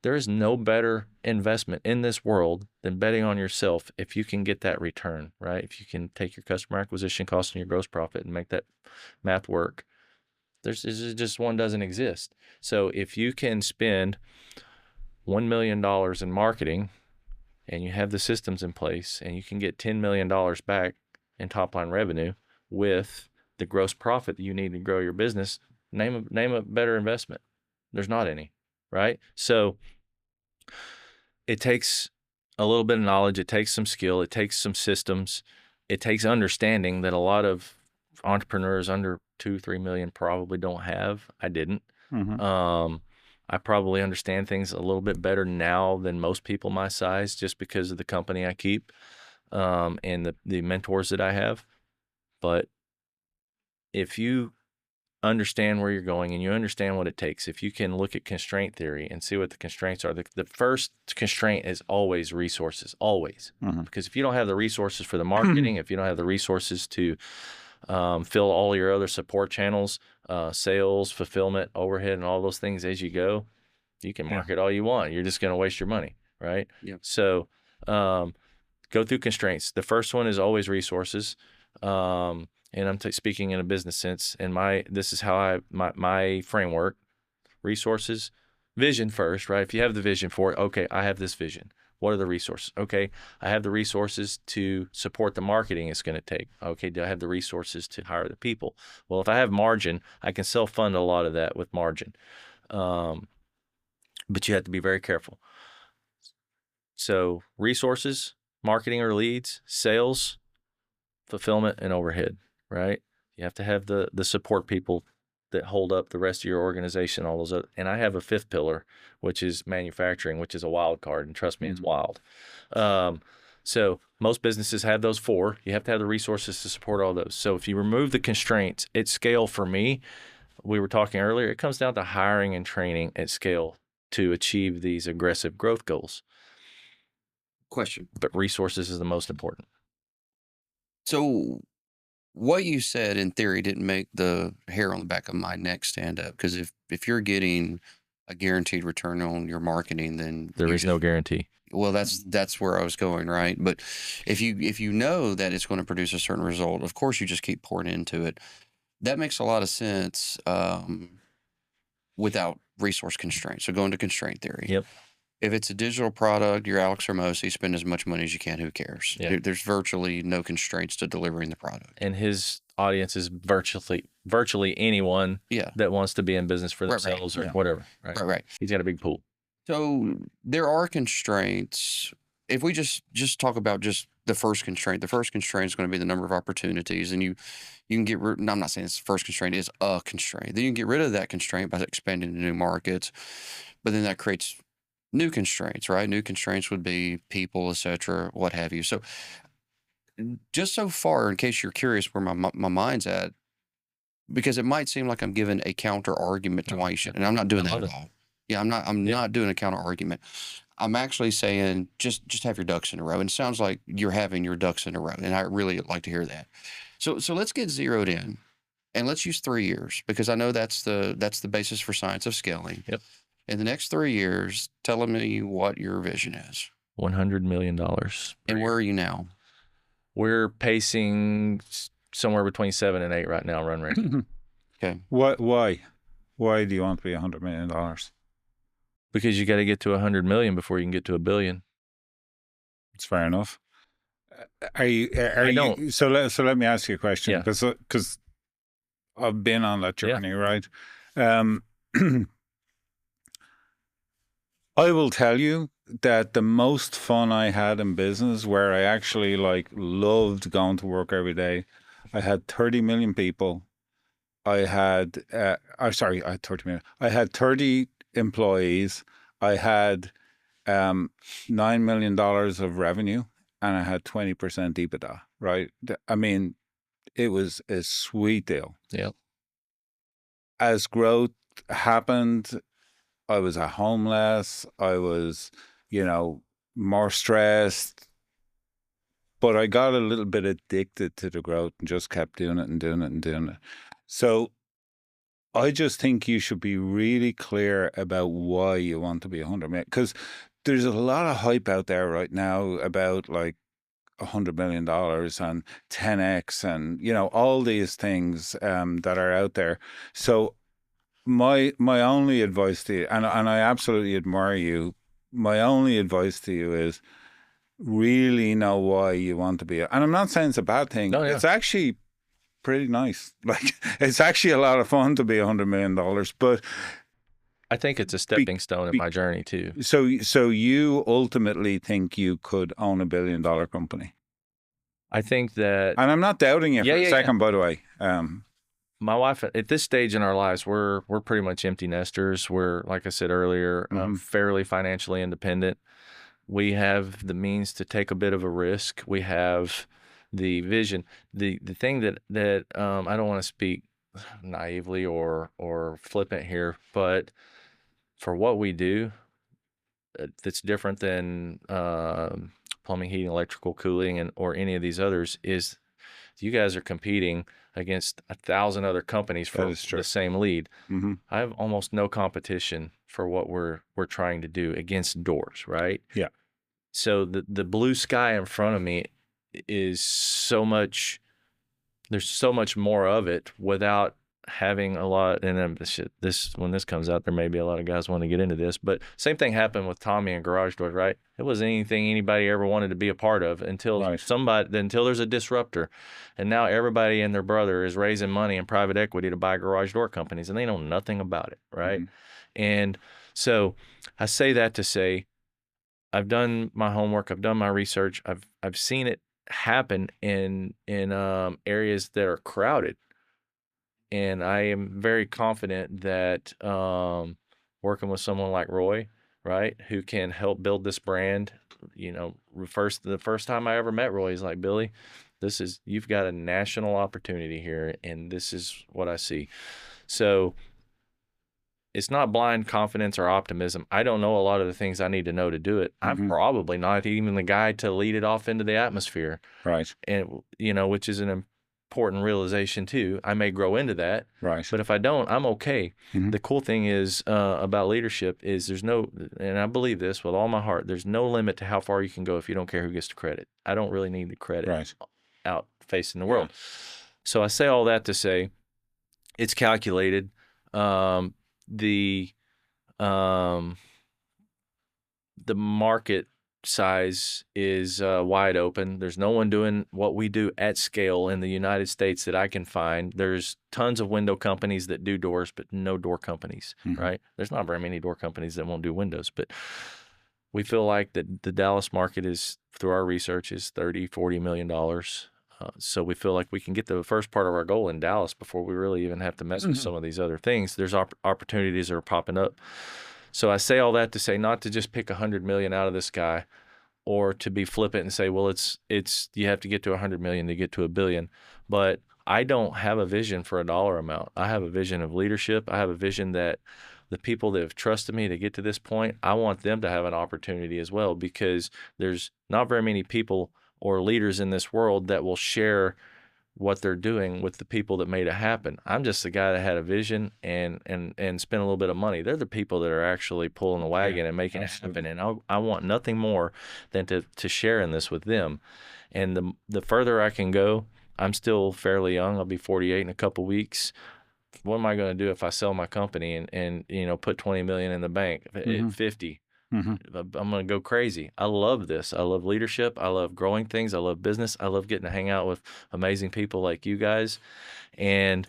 there is no better investment in this world than betting on yourself if you can get that return, right? If you can take your customer acquisition cost and your gross profit and make that math work, there's just one doesn't exist. So if you can spend $1 million in marketing and you have the systems in place and you can get $10 million back in top line revenue with the gross profit that you need to grow your business, name a better investment. There's not any, right? So it takes a little bit of knowledge. It takes some skill. It takes some systems. It takes understanding that a lot of entrepreneurs under 2-3 million probably don't have. I didn't. I probably understand things a little bit better now than most people my size, just because of the company I keep and the mentors that I have. But if you understand where you're going and you understand what it takes, if you can look at constraint theory and see what the constraints are, the first constraint is always resources, always. Because if you don't have the resources for the marketing, if you don't have the resources to fill all your other support channels, sales, fulfillment, overhead, and all those things as you go, you can market all you want. You're just going to waste your money, right? Yep. So go through constraints. The first one is always resources. And I'm speaking in a business sense. And this is how my framework: resources, vision first, right? If you have the vision for it, okay, I have this vision. What are the resources? Okay, I have the resources to support the marketing it's going to take. Okay, do I have the resources to hire the people? Well, if I have margin, I can self-fund a lot of that with margin. But you have to be very careful. So resources, marketing or leads, sales, fulfillment, and overhead, right? You have to have the support people that hold up the rest of your organization, all those other, and I have a fifth pillar, which is manufacturing, which is a wild card, and trust me, it's wild. So most businesses have those 4. You have to have the resources to support all those. So if you remove the constraints at scale, for me, we were talking earlier, it comes down to hiring and training at scale to achieve these aggressive growth goals. Question. But resources is the most important. So what you said in theory didn't make the hair on the back of my neck stand up, because if you're getting a guaranteed return on your marketing, then there is no guarantee. Well, that's where I was going, right? But if you know that it's going to produce a certain result, of course you just keep pouring into it. That makes a lot of sense without resource constraints. So going to constraint theory. Yep. If it's a digital product, you're Alex Hermosi, spend as much money as you can. Who cares? Yeah. There's virtually no constraints to delivering the product. And his audience is virtually anyone that wants to be in business for themselves or whatever. Right. He's got a big pool. So there are constraints. If we just talk about just the first constraint is going to be the number of opportunities, and you can get rid. I'm not saying it's the first constraint is a constraint. Then you can get rid of that constraint by expanding to new markets, but then that creates new constraints, right? New constraints would be people, etc., what have you. So just so far, in case you're curious where my mind's at, because it might seem like I'm giving a counter argument to why you should, and I'm not doing that at all. Yeah, I'm not doing a counter argument. I'm actually saying just have your ducks in a row. And it sounds like you're having your ducks in a row, and I really like to hear that. So let's get zeroed in, and let's use 3 years because I know that's the basis for science of scaling. Yep. In the next 3 years, tell me what your vision is. $100 million. And where are you now? We're pacing somewhere between 7 and 8 right now, run rate. Okay. Why do you want to be $100 million? Because you got to get to 100 million before you can get to $1 billion. It's fair enough. Are you? don't. So let me ask you a question. Yeah. Because I've been on that journey, right? I will tell you that the most fun I had in business, where I actually like loved going to work every day, I had 30 million people. I had, I had 30 million. I had 30 employees. I had $9 million of revenue, and I had 20% EBITDA, right? I mean, it was a sweet deal. Yeah. As growth happened, I was at home less. I was, more stressed. But I got a little bit addicted to the growth and just kept doing it and doing it and doing it. So I just think you should be really clear about why you want to be 100 million. Because there's a lot of hype out there right now about like $100 million and 10x and, all these things that are out there. So my only advice to you, and I absolutely admire you, my only advice to you is really know why you want to be. And I'm not saying it's a bad thing. No, yeah. It's actually pretty nice. Like, it's actually a lot of fun to be $100 million. But I think it's a stepping stone in my journey too. So you ultimately think you could own $1 billion company? I think that, and I'm not doubting you for a second, by the way. My wife, at this stage in our lives, we're pretty much empty nesters. We're, like I said earlier, fairly financially independent. We have the means to take a bit of a risk. We have the vision. The thing that I don't want to speak naively or flippant here, but for what we do, that's different than plumbing, heating, electrical, cooling, or any of these others, is you guys are competing against 1,000 other companies for the same lead. Mm-hmm. I have almost no competition for what we're trying to do against doors, right? Yeah. So the blue sky in front of me is so much. There's so much more of it without having a lot. And when this comes out, there may be a lot of guys want to get into this. But same thing happened with Tommy and garage doors, right? It wasn't anything anybody ever wanted to be a part of until until there's a disruptor, and now everybody and their brother is raising money in private equity to buy garage door companies, and they know nothing about it, right? Mm-hmm. And so I say that to say, I've done my homework, I've done my research, I've seen it happen in areas that are crowded. And I am very confident that working with someone like Roy, right, who can help build this brand, the first time I ever met Roy, he's like, Billy, you've got a national opportunity here, and this is what I see. So it's not blind confidence or optimism. I don't know a lot of the things I need to know to do it. Mm-hmm. I'm probably not even the guy to lead it off into the atmosphere. Right. And, which is an important realization too. I may grow into that, right? But if I don't, I'm okay. Mm-hmm. The cool thing is about leadership is and I believe this with all my heart, there's no limit to how far you can go if you don't care who gets the credit. I don't really need the credit out facing the world. So I say all that to say, it's calculated. The market size is wide open. There's no one doing what we do at scale in the United States that I can find. There's tons of window companies that do doors, but no door companies, mm-hmm. right? There's not very many door companies that won't do windows, but we feel like that the Dallas market is, through our research, is $30-40 million. So we feel like we can get the first part of our goal in Dallas before we really even have to mess mm-hmm. with some of these other things. There's opportunities that are popping up. So I say all that to say, not to just pick 100 million out of the sky, or to be flippant and say, well, it's you have to get to 100 million to get to $1 billion. But I don't have a vision for a dollar amount. I have a vision of leadership. I have a vision that the people that have trusted me to get to this point, I want them to have an opportunity as well, because there's not very many people or leaders in this world that will share what they're doing with the people that made it happen. I'm just the guy that had a vision and spent a little bit of money. They're the people that are actually pulling the wagon and making it happen. And I want nothing more than to share in this with them. And the further I can go, I'm still fairly young. I'll be 48 in a couple weeks. What am I going to do if I sell my company and put 20 million in the bank at 50? Mm-hmm. I'm going to go crazy. I love this. I love leadership. I love growing things. I love business. I love getting to hang out with amazing people like you guys. And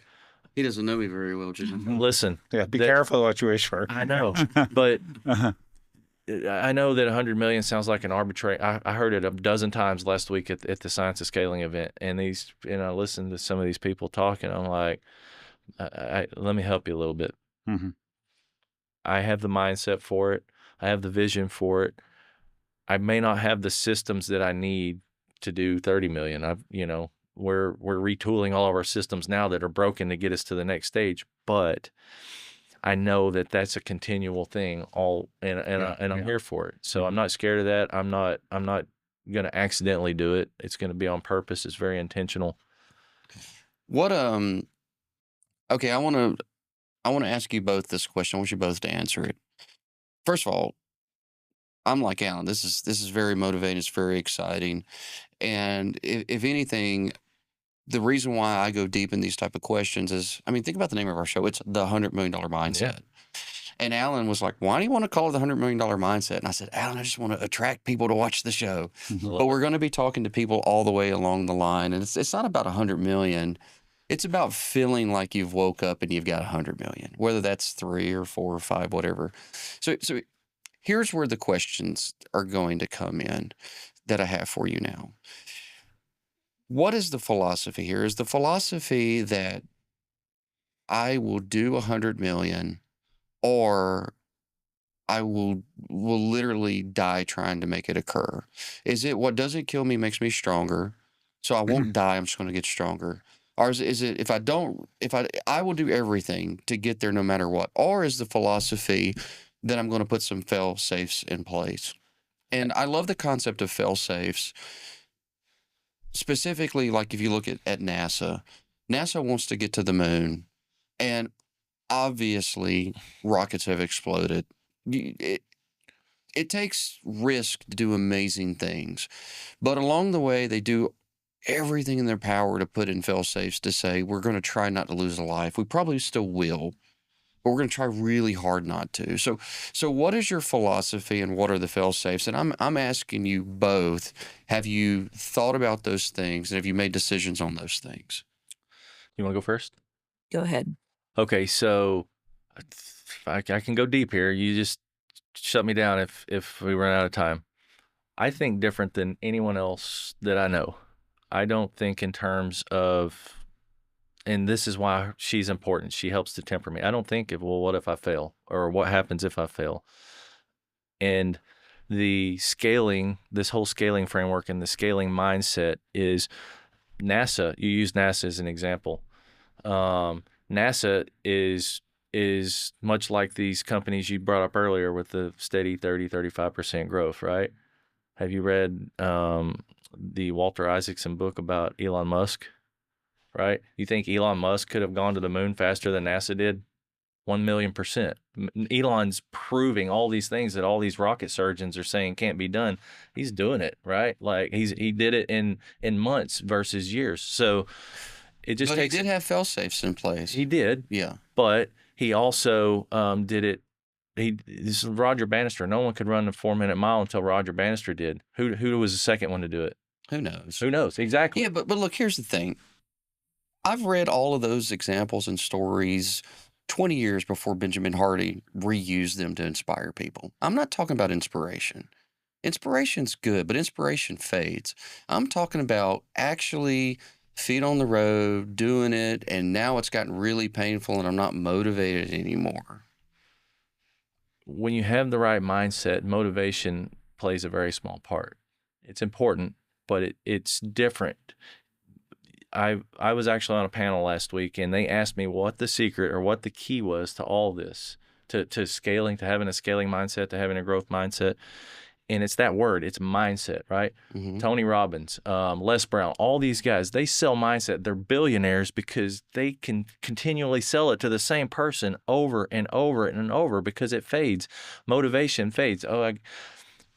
He doesn't know me very well, Jim. listen, Yeah, be careful what you wish for. I know, but I know that 100 million sounds like an arbitrary. I heard it a dozen times last week at the Science of Scaling event, and I listened to some of these people talking. I'm like, let me help you a little bit. Mm-hmm. I have the mindset for it. I have the vision for it. I may not have the systems that I need to do 30 million. We're retooling all of our systems now that are broken to get us to the next stage, but I know that that's a continual thing I'm here for it. So I'm not scared of that. I'm not going to accidentally do it. It's going to be on purpose. It's very intentional. What okay, I want to ask you both this question. I want you both to answer it. First of all, I'm like Alan. This is very motivating. It's very exciting. And if anything, the reason why I go deep in these type of questions is, I mean, think about the name of our show. It's the $100 million mindset. Yeah. And Alan was like, why do you want to call it the $100 million mindset? And I said, Alan, I just want to attract people to watch the show. But we're going to be talking to people all the way along the line. And it's not about 100 million. It's about feeling like you've woke up and you've got 100 million, whether that's 3 or 4 or 5, whatever. So here's where the questions are going to come in that I have for you now. What is the philosophy here? Is the philosophy that I will do 100 million, or I will literally die trying to make it occur? Is it what doesn't kill me makes me stronger, so I won't die, I'm just going to get stronger? Or is it if I will do everything to get there no matter what? Or is the philosophy that I'm going to put some fail safes in place? And I love the concept of fail safes. Specifically, like if you look at NASA wants to get to the moon, and obviously rockets have exploded. It takes risk to do amazing things, but along the way they do everything in their power to put in fail safes to say, we're going to try not to lose a life. We probably still will, but we're going to try really hard not to. So what is your philosophy and what are the fail safes? And I'm asking you both, have you thought about those things and have you made decisions on those things? You want to go first? Go ahead. Okay, so I can go deep here. You just shut me down if we run out of time. I think different than anyone else that I know. I don't think in terms of, and this is why she's important. She helps to temper me. I don't think of, well, what if I fail? Or what happens if I fail? And the scaling, this whole scaling framework and the scaling mindset is NASA. You use NASA as an example. NASA is much like these companies you brought up earlier with the steady 30-35% growth, right? Have you read the Walter Isaacson book about Elon Musk, right? You think Elon Musk could have gone to the moon faster than NASA did? 1,000,000%. Elon's proving all these things that all these rocket surgeons are saying can't be done. He's doing it, right? Like he did it in months versus years. So it just takes. He did have fail safes in place. He did, yeah, but he also did it. This is Roger Bannister. No one could run a 4-minute mile until Roger Bannister did. Who was the second one to do it? Who knows? Who knows? Exactly. Yeah, but look, here's the thing. I've read all of those examples and stories 20 years before Benjamin Hardy reused them to inspire people. I'm not talking about inspiration. Inspiration's good, but inspiration fades. I'm talking about actually feet on the road, doing it, and now it's gotten really painful and I'm not motivated anymore. When you have the right mindset, motivation plays a very small part. It's important, but it's different. I was actually on a panel last week, and they asked me what the secret or what the key was to all this. to scaling, to having a scaling mindset, to having a growth mindset. And it's that word, it's mindset, right? Mm-hmm. Tony Robbins, Les Brown, all these guys, they sell mindset. They're billionaires because they can continually sell it to the same person over and over and over because it fades. Motivation fades.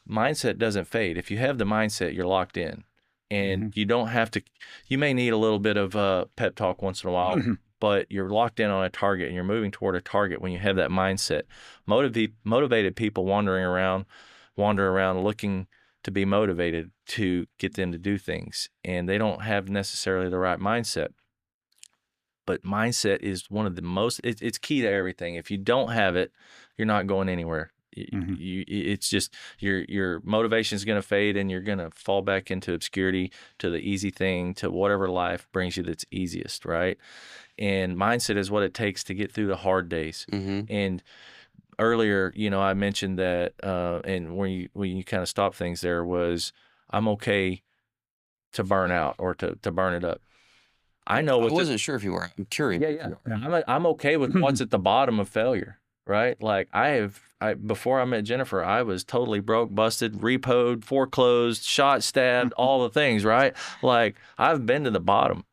Mindset doesn't fade. If you have the mindset, you're locked in. And you don't have to, you may need a little bit of pep talk once in a while, but you're locked in on a target and you're moving toward a target when you have that mindset. Motivated people wander around looking to be motivated to get them to do things, and they don't have necessarily the right mindset. But mindset is one of the most, it's key to everything. If you don't have it, you're not going anywhere. It's just your motivation is going to fade, and you're going to fall back into obscurity, to the easy thing, to whatever life brings you that's easiest, right? And mindset is what it takes to get through the hard days. And earlier, I mentioned that, and when you kind of stop things there, was I'm okay to burn out or to burn it up. I know I wasn't sure if you were. I'm curious. Yeah. I'm okay with what's at the bottom of failure, right? Like before I met Jennifer, I was totally broke, busted, repoed, foreclosed, shot, stabbed, all the things, right? Like I've been to the bottom,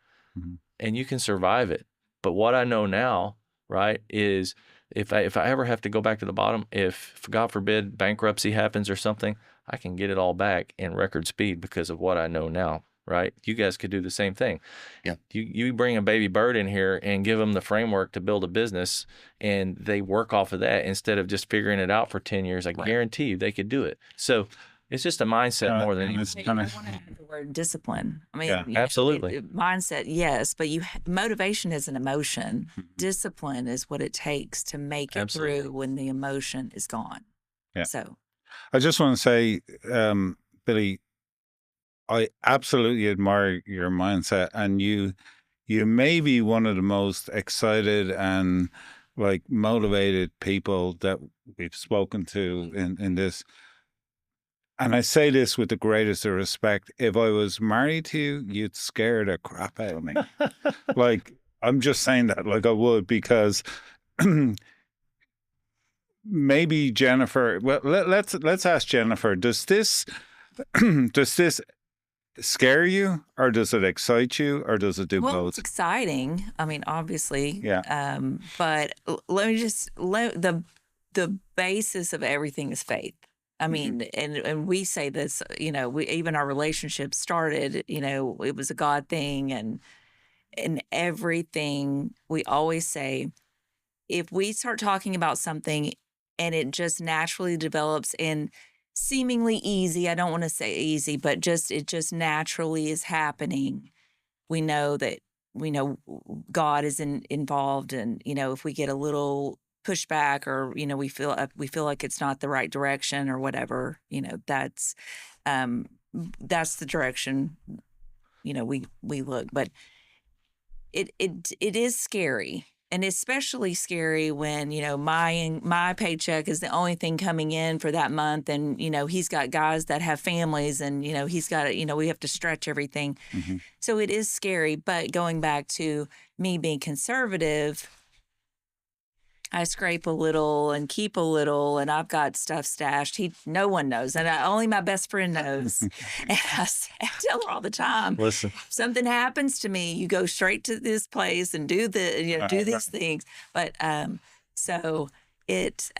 and you can survive it. But what I know now, right, is if I ever have to go back to the bottom, if God forbid bankruptcy happens or something, I can get it all back in record speed because of what I know now, right? You guys could do the same thing. Yeah. You bring a baby bird in here and give them the framework to build a business, and they work off of that instead of just figuring it out for 10 years. I guarantee you they could do it. So it's just a mindset more than anything. I want to add the word discipline. I mean, absolutely. Mindset, yes, but motivation is an emotion. Discipline is what it takes to make it through when the emotion is gone. Yeah. So, I just want to say, Billy, I absolutely admire your mindset, and you may be one of the most excited and like motivated people that we've spoken to in this. And I say this with the greatest of respect. If I was married to you, you'd scare the crap out of me. Like, I'm just saying that like I would, because maybe Jennifer, well, let's ask Jennifer, does this scare you, or does it excite you, or does it do both? It's exciting. I mean, obviously. Yeah. But let me just the basis of everything is faith. I mean, and we say this, even our relationship started, it was a God thing, and everything we always say, if we start talking about something and it just naturally develops in seemingly easy, I don't want to say easy, but it just naturally is happening, we know God is involved, and if we get a little pushback, or we feel like it's not the right direction or whatever, that's the direction we look. But it is scary, and especially scary when my paycheck is the only thing coming in for that month, and he's got guys that have families, and he's got we have to stretch everything. So it is scary. But going back to me being conservative, I scrape a little and keep a little, and I've got stuff stashed. No one knows, and only my best friend knows. And I tell her all the time, listen, if something happens to me, you go straight to this place and do these things. But so it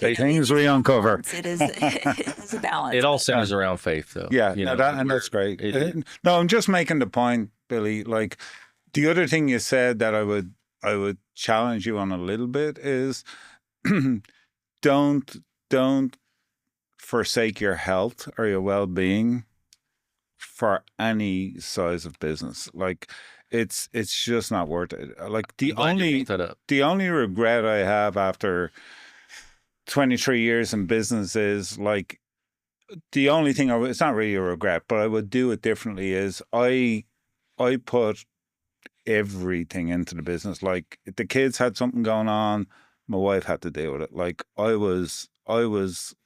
things we uncover. It is a balance. It all centers around faith, though. Yeah, and that's great. No, I'm just making the point, Billy. Like, the other thing you said that I would challenge you on a little bit is don't forsake your health or your well-being for any size of business. Like, it's just not worth it. Like, the only regret I have after 23 years in business is, like, the only thing it's not really a regret, but I would do it differently, is I put everything into the business. Like, if the kids had something going on, my wife had to deal with it. Like, I was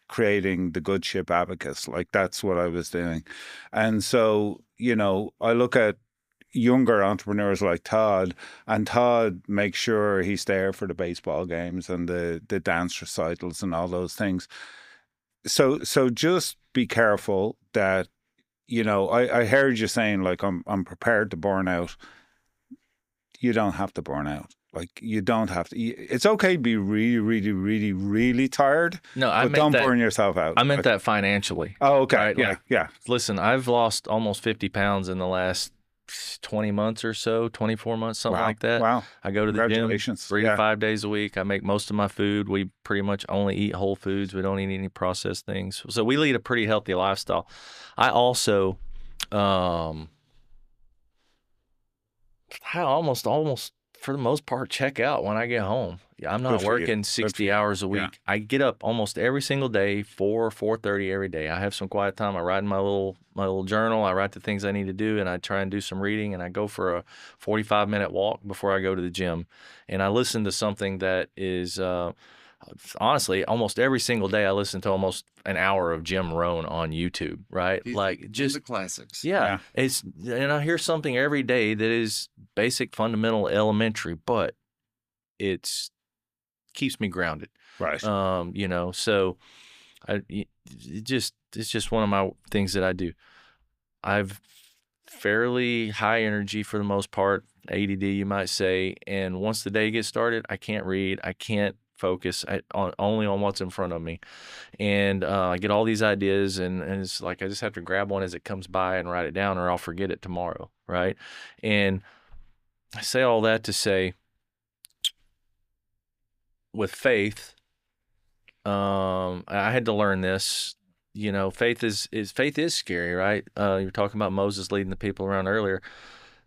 creating the good ship Abacus. Like, that's what I was doing. And so, I look at, younger entrepreneurs like Todd, and Todd makes sure he's there for the baseball games and the dance recitals and all those things. So just be careful that, you know, I heard you saying like I'm prepared to burn out. You don't have to burn out. Like, you don't have to. It's okay to be really, really, really, really tired. No, I but meant don't that, burn yourself out. I meant that financially. Oh, okay. Right? Yeah, Like, yeah. listen, I've lost almost 50 pounds in the last 20 months or so, 24 months, something Wow. like that. Wow. I go to the gym Congratulations. 3 Yeah. to 5 days a week. I make most of my food. We pretty much only eat whole foods. We don't eat any processed things. So we lead a pretty healthy lifestyle. I also, I almost for the most part check out when I get home. Yeah, I'm not Good for you. working Good for 60 you. hours a week. Yeah. I get up almost every single day, 4:30 every day. I have some quiet time. I write in my little journal. I write the things I need to do, and I try and do some reading, and I go for a 45-minute walk before I go to the gym. And I listen to something that is honestly, almost every single day I listen to almost an hour of Jim Rohn on YouTube, right? Like, just the classics. yeah, and I hear something every day that is basic, fundamental, elementary, but it's keeps me grounded. Right. You know, so it's just one of my things that I do. I've fairly high energy for the most part, ADD you might say, and once the day gets started, I can't read, I can't focus only on what's in front of me, and I get all these ideas, and it's like I just have to grab one as it comes by and write it down, or I'll forget it tomorrow, right? And I say all that to say, with faith, I had to learn this. You know, faith is scary, right? You were talking about Moses leading the people around earlier.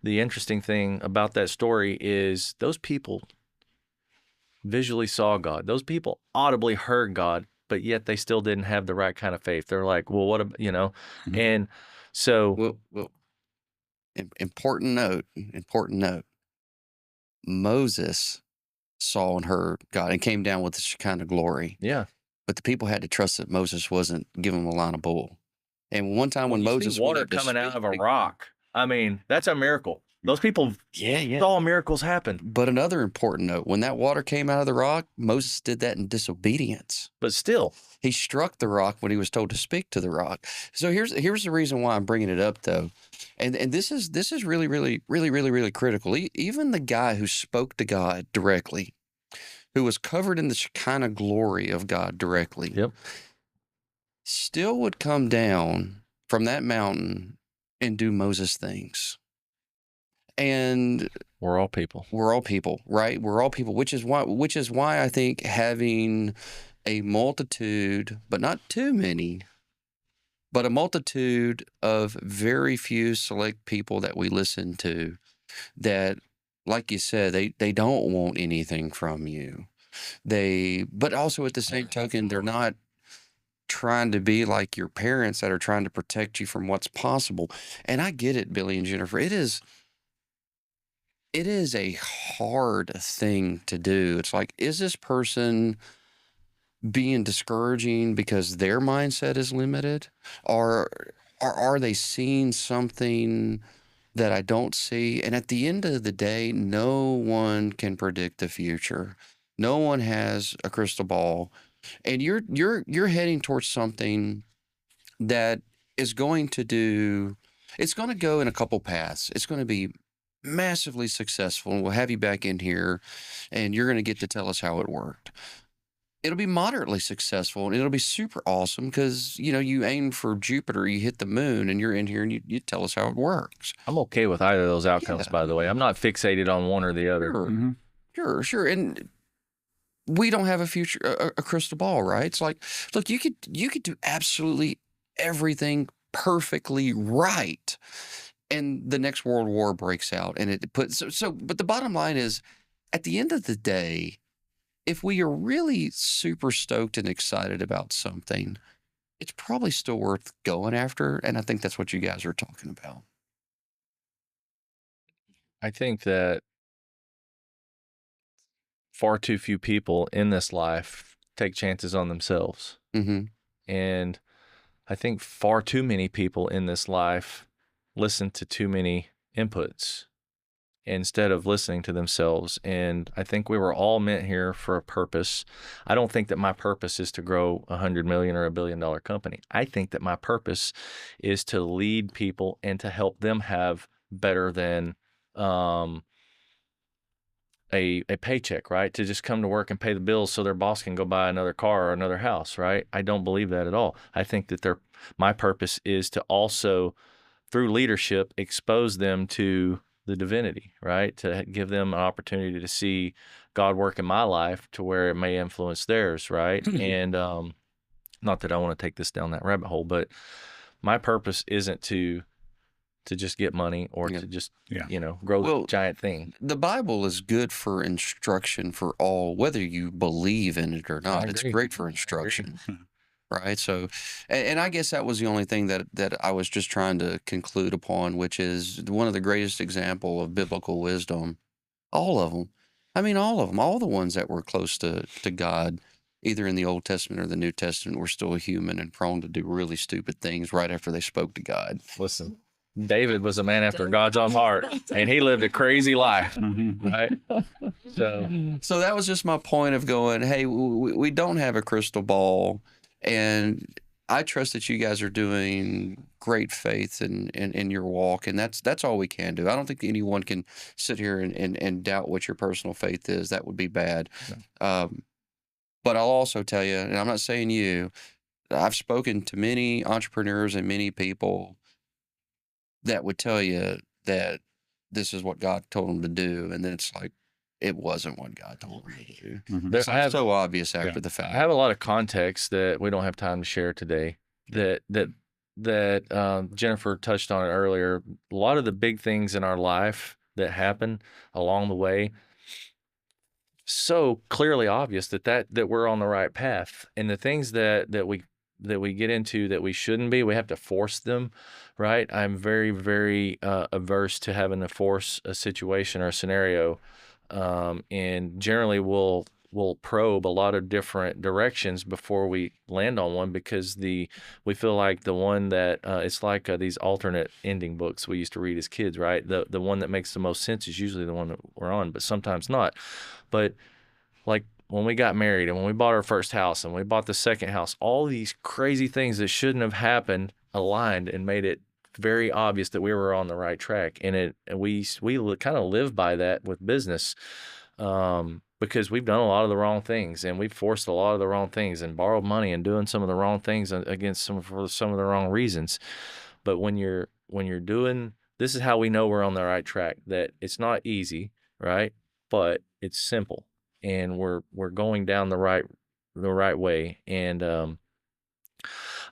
The interesting thing about that story is those people visually saw God. Those people audibly heard God, but yet they still didn't have the right kind of faith. They're like, well, what, you know? Mhm. And so, Well, important note. Moses saw and heard God and came down with this kind of glory. yeah. But the people had to trust that Moses wasn't giving them a line of bull. And one time when You see Moses went water up to coming out of a speak- rock. I mean, that's a miracle. Those people Yeah. saw miracles happen. But another important note, when that water came out of the rock, Moses did that in disobedience. But still, He struck the rock when he was told to speak to the rock. So here's the reason why I'm bringing it up, though, and this is really, really, really, really, really critical. Even the guy who spoke to God directly, who was covered in the Shekinah glory of God directly, yep. still would come down from that mountain and do Moses things. And We're all people. we're all people, right? We're all people, which is why I think having a multitude, but not too many, but a multitude of very few select people that we listen to that, like you said, they don't want anything from you. But also at the same token, they're not trying to be like your parents that are trying to protect you from what's possible. And I get it, Billy and Jennifer. It is a hard thing to do. It's like, is this person being discouraging because their mindset is limited? Or are they seeing something that I don't see? And at the end of the day, no one can predict the future. No one has a crystal ball. And you're heading towards something that is going to it's going to go in a couple paths. It's going to be massively successful, and we'll have you back in here, and you're going to get to tell us how it worked. It'll be moderately successful, and it'll be super awesome because, you aim for Jupiter, you hit the moon, and you're in here, and you tell us how it works. I'm okay with either of those outcomes, Yeah. by the way. I'm not fixated on one or the other. Sure, Mhm. sure. And we don't have a crystal ball, right? It's like, look, you could do absolutely everything perfectly right, and the next world war breaks out, and it puts but the bottom line is, at the end of the day, if we are really super stoked and excited about something, it's probably still worth going after, and I think that's what you guys are talking about. I think that far too few people in this life take chances on themselves. Mm-hmm. And I think far too many people in this life listen to too many inputs instead of listening to themselves. And I think we were all meant here for a purpose. I don't think that my purpose is to grow 100 million or $1 billion company. I think that my purpose is to lead people and to help them have better than a paycheck, right? To just come to work and pay the bills so their boss can go buy another car or another house, right? I don't believe that at all. I think that my purpose is to also, through leadership, expose them to the divinity, right? To give them an opportunity to see God work in my life to where it may influence theirs, right? And not that I want to take this down that rabbit hole, but my purpose isn't to just get money or to just, grow the giant thing. The Bible is good for instruction for all, whether you believe in it or not. It's great for instruction. Right. So, and I guess that was the only thing that I was just trying to conclude upon, which is one of the greatest example of biblical wisdom. All of them. I mean, all of them, all the ones that were close to God, either in the Old Testament or the New Testament, were still human and prone to do really stupid things right after they spoke to God. Listen, David was a man after God's own heart, and he lived a crazy life, right? So that was just my point of going, hey, we don't have a crystal ball, and I trust that you guys are doing great faith in your walk, and that's all we can do. I don't think anyone can sit here and doubt what your personal faith is. That would be bad. No. But I'll also tell you, and I'm not saying you, I've spoken to many entrepreneurs and many people that would tell you that this is what God told them to do, and then it's like, it wasn't what God told them to do. It's so obvious after the fact. I have a lot of context that we don't have time to share today that Jennifer touched on it earlier. A lot of the big things in our life that happen along the way, so clearly obvious that we're on the right path, and the things that we get into that we shouldn't be, we have to force them, right? I'm very, very averse to having to force a situation or a scenario, and generally we'll probe a lot of different directions before we land on one, because we feel like the one that it's like these alternate ending books we used to read as kids, right? The one that makes the most sense is usually the one that we're on, but sometimes not. But like when we got married and when we bought our first house and we bought the second house, all these crazy things that shouldn't have happened aligned and made it very obvious that we were on the right track. And we kind of live by that with business, because we've done a lot of the wrong things, and we've forced a lot of the wrong things and borrowed money and doing some of the wrong things for some of the wrong reasons. But when you're doing, this is how we know we're on the right track, that it's not easy, right? But it's simple, and we're going down the right way. And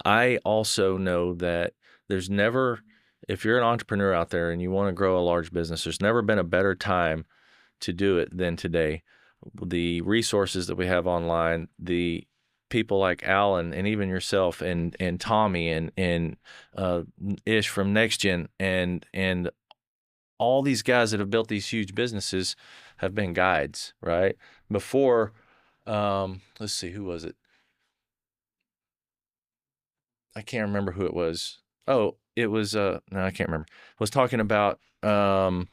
I also know that there's never, if you're an entrepreneur out there and you want to grow a large business, there's never been a better time to do it than today. The resources that we have online, the people like Alan and even yourself and Tommy and Ish from NextGen and all these guys that have built these huge businesses have been guides, right? Before, let's see, who was it? I can't remember who it was. Oh, it was, no, I can't remember. Was talking about growing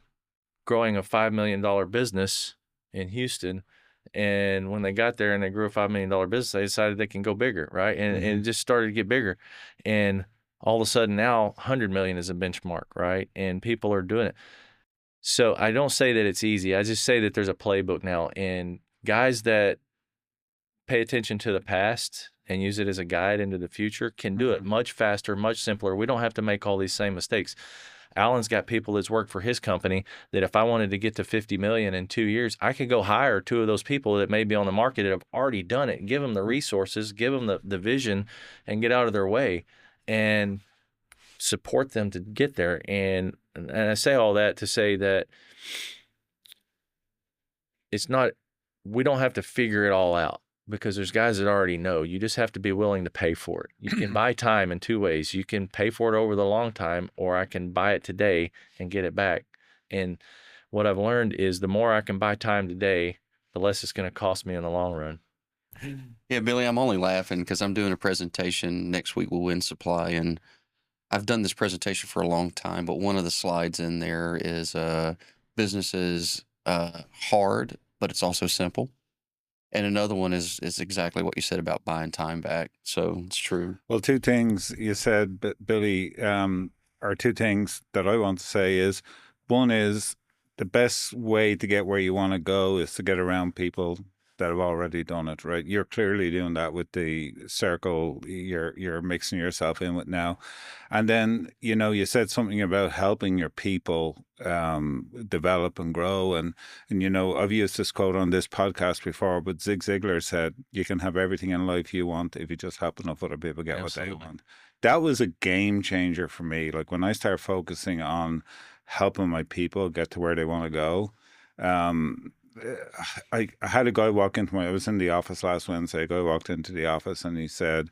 a $5 million business in Houston. And when they got there and they grew a $5 million business, they decided they can go bigger, right? And it just started to get bigger. And all of a sudden now 100 million is a benchmark, right? And people are doing it. So I don't say that it's easy. I just say that there's a playbook now, and guys that pay attention to the past and use it as a guide into the future can do it much faster, much simpler. We don't have to make all these same mistakes. Alan's got people that's worked for his company that if I wanted to get to 50 million in 2 years, I could go hire two of those people that may be on the market that have already done it, give them the resources, give them the vision, and get out of their way and support them to get there. And I say all that to say that it's not, we don't have to figure it all out, because there's guys that already know. You just have to be willing to pay for it. You can buy time in two ways. You can pay for it over the long time, or I can buy it today and get it back. And what I've learned is the more I can buy time today, the less it's going to cost me in the long run. Yeah, Billy, I'm only laughing because I'm doing a presentation next week with Wind Supply, and I've done this presentation for a long time, but one of the slides in there is business is hard, but it's also simple. And another one is exactly what you said about buying time back. So it's true. Well, two things you said, Billy, are two things that I want to say is one is the best way to get where you want to go is to get around people that have already done it, right? You're clearly doing that with the circle you're mixing yourself in with now. And then, you said something about helping your people develop and grow. And I've used this quote on this podcast before, but Zig Ziglar said, you can have everything in life you want if you just help enough other people get Absolutely. what they want. That was a game changer for me. Like when I started focusing on helping my people get to where they want to go, I had a guy walk into I was in the office last Wednesday. A guy walked into the office and he said,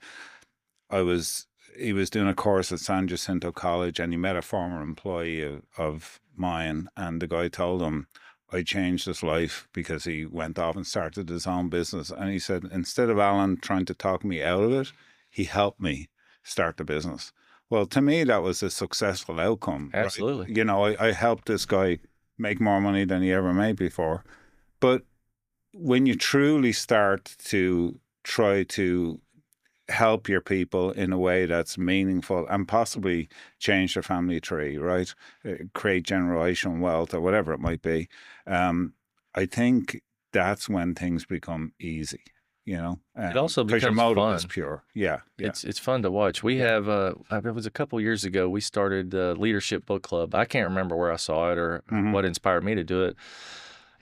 he was doing a course at San Jacinto College and he met a former employee of mine. And the guy told him, I changed his life because he went off and started his own business. And he said, instead of Alan trying to talk me out of it, he helped me start the business. Well, to me, that was a successful outcome. Absolutely. Right? I helped this guy make more money than he ever made before. But when you truly start to try to help your people in a way that's meaningful and possibly change their family tree, right? Create generational wealth or whatever it might be. I think that's when things become easy, It also because your becomes motive is fun. pure. Yeah. It's fun to watch. We have it was a couple years ago. We started the Leadership Book Club. I can't remember where I saw it or what inspired me to do it.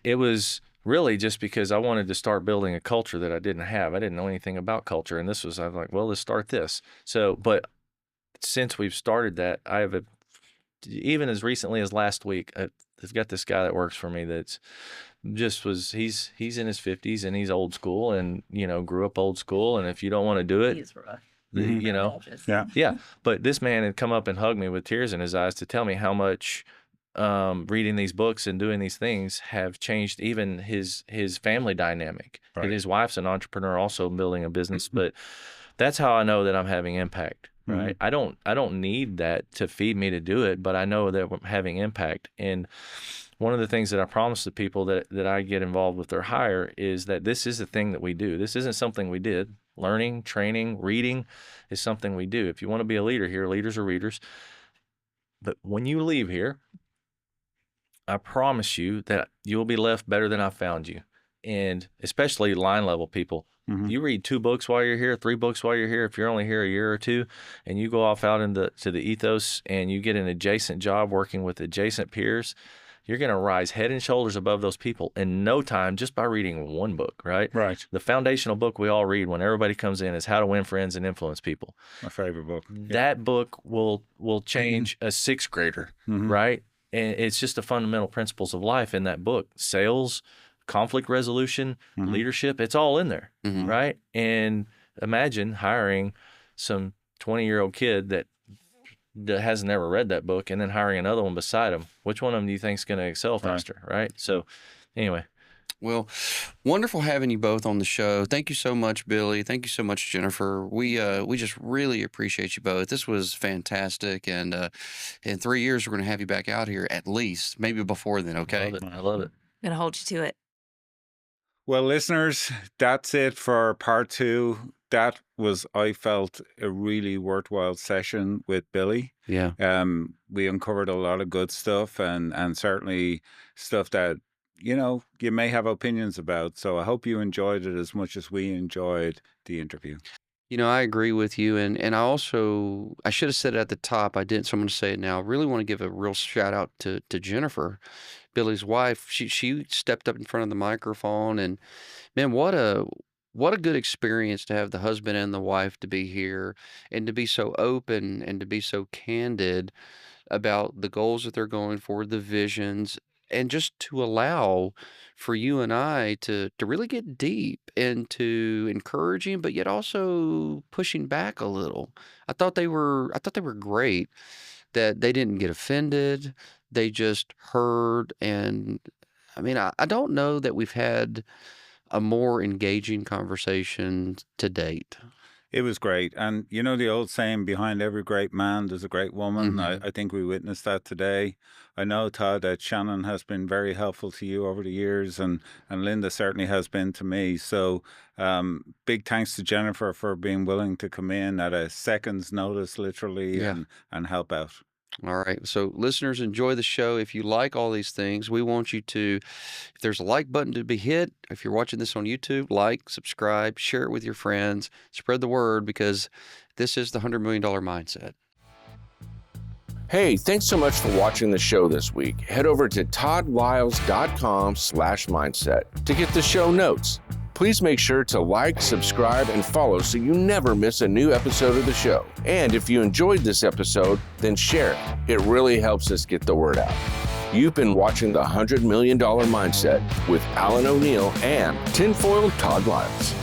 It was really just because I wanted to start building a culture that I didn't have. I didn't know anything about culture, and I was like, well, let's start this. So, but since we've started that, I have even as recently as last week, I've got this guy that works for me that's he's in his 50s and he's old school and grew up old school, and if you don't want to do it, He's rough. Yeah. But this man had come up and hugged me with tears in his eyes to tell me how much reading these books and doing these things have changed even his family dynamic. Right. And his wife's an entrepreneur, also building a business. But that's how I know that I'm having impact. Right. I don't need that to feed me to do it, but I know that I'm having impact. And one of the things that I promise the people that I get involved with their hire is that this is a thing that we do. This isn't something we did. Learning, training, reading is something we do. If you want to be a leader here, leaders are readers. But when you leave here, I promise you that you'll be left better than I found you. And especially line level people. You read 2 books while you're here, 3 books while you're here. If you're only here a year or 2, and you go off out to the ethos and you get an adjacent job working with adjacent peers, you're going to rise head and shoulders above those people in no time just by reading 1 book, right? Right. The foundational book we all read when everybody comes in is How to Win Friends and Influence People. My favorite book. That book will change a 6th grader, right? And it's just the fundamental principles of life in that book. Sales, conflict resolution, leadership, it's all in there, right? And imagine hiring some 20-year-old kid that hasn't ever read that book and then hiring another one beside him. Which one of them do you think is going to excel faster, right? So anyway. Well, wonderful having you both on the show. Thank you so much, Billy. Thank you so much, Jennifer. We just really appreciate you both. This was fantastic, and in 3 years we're going to have you back out here at least, maybe before then. Okay. I love it. I'm gonna hold you to it. Well, listeners, that's it for part 2. That was, I felt, a really worthwhile session with Billy. Yeah. We uncovered a lot of good stuff and certainly stuff that, you may have opinions about. So I hope you enjoyed it as much as we enjoyed the interview. I agree with you, and I should have said it at the top. I didn't, so I'm going to say it now. I really want to give a real shout out to Jennifer, Billy's wife. She stepped up in front of the microphone, and man, what a good experience to have the husband and the wife to be here and to be so open and to be so candid about the goals that they're going for, the visions, and just to allow for you and I to really get deep into encouraging, but yet also pushing back a little. I thought they were great, that they didn't get offended. They just heard, and I mean, I don't know that we've had a more engaging conversation to date. It was great. And you know the old saying, behind every great man, there's a great woman. Mhm. I think we witnessed that today. I know, Todd, that Shannon has been very helpful to you over the years, and Linda certainly has been to me. So big thanks to Jennifer for being willing to come in at a second's notice, literally, Yeah. and help out. All right. So, listeners, enjoy the show. If you like all these things, we want you to, if there's a like button to be hit, if you're watching this on YouTube, like, subscribe, share it with your friends, spread the word, because this is the $100 million mindset. Hey, thanks so much for watching the show this week. Head over to toddliles.com/mindset to get the show notes. Please make sure to like, subscribe, and follow so you never miss a new episode of the show. And if you enjoyed this episode, then share it. It really helps us get the word out. You've been watching the $100 Million Mindset with Alan O'Neill and Tinfoil Todd Liles.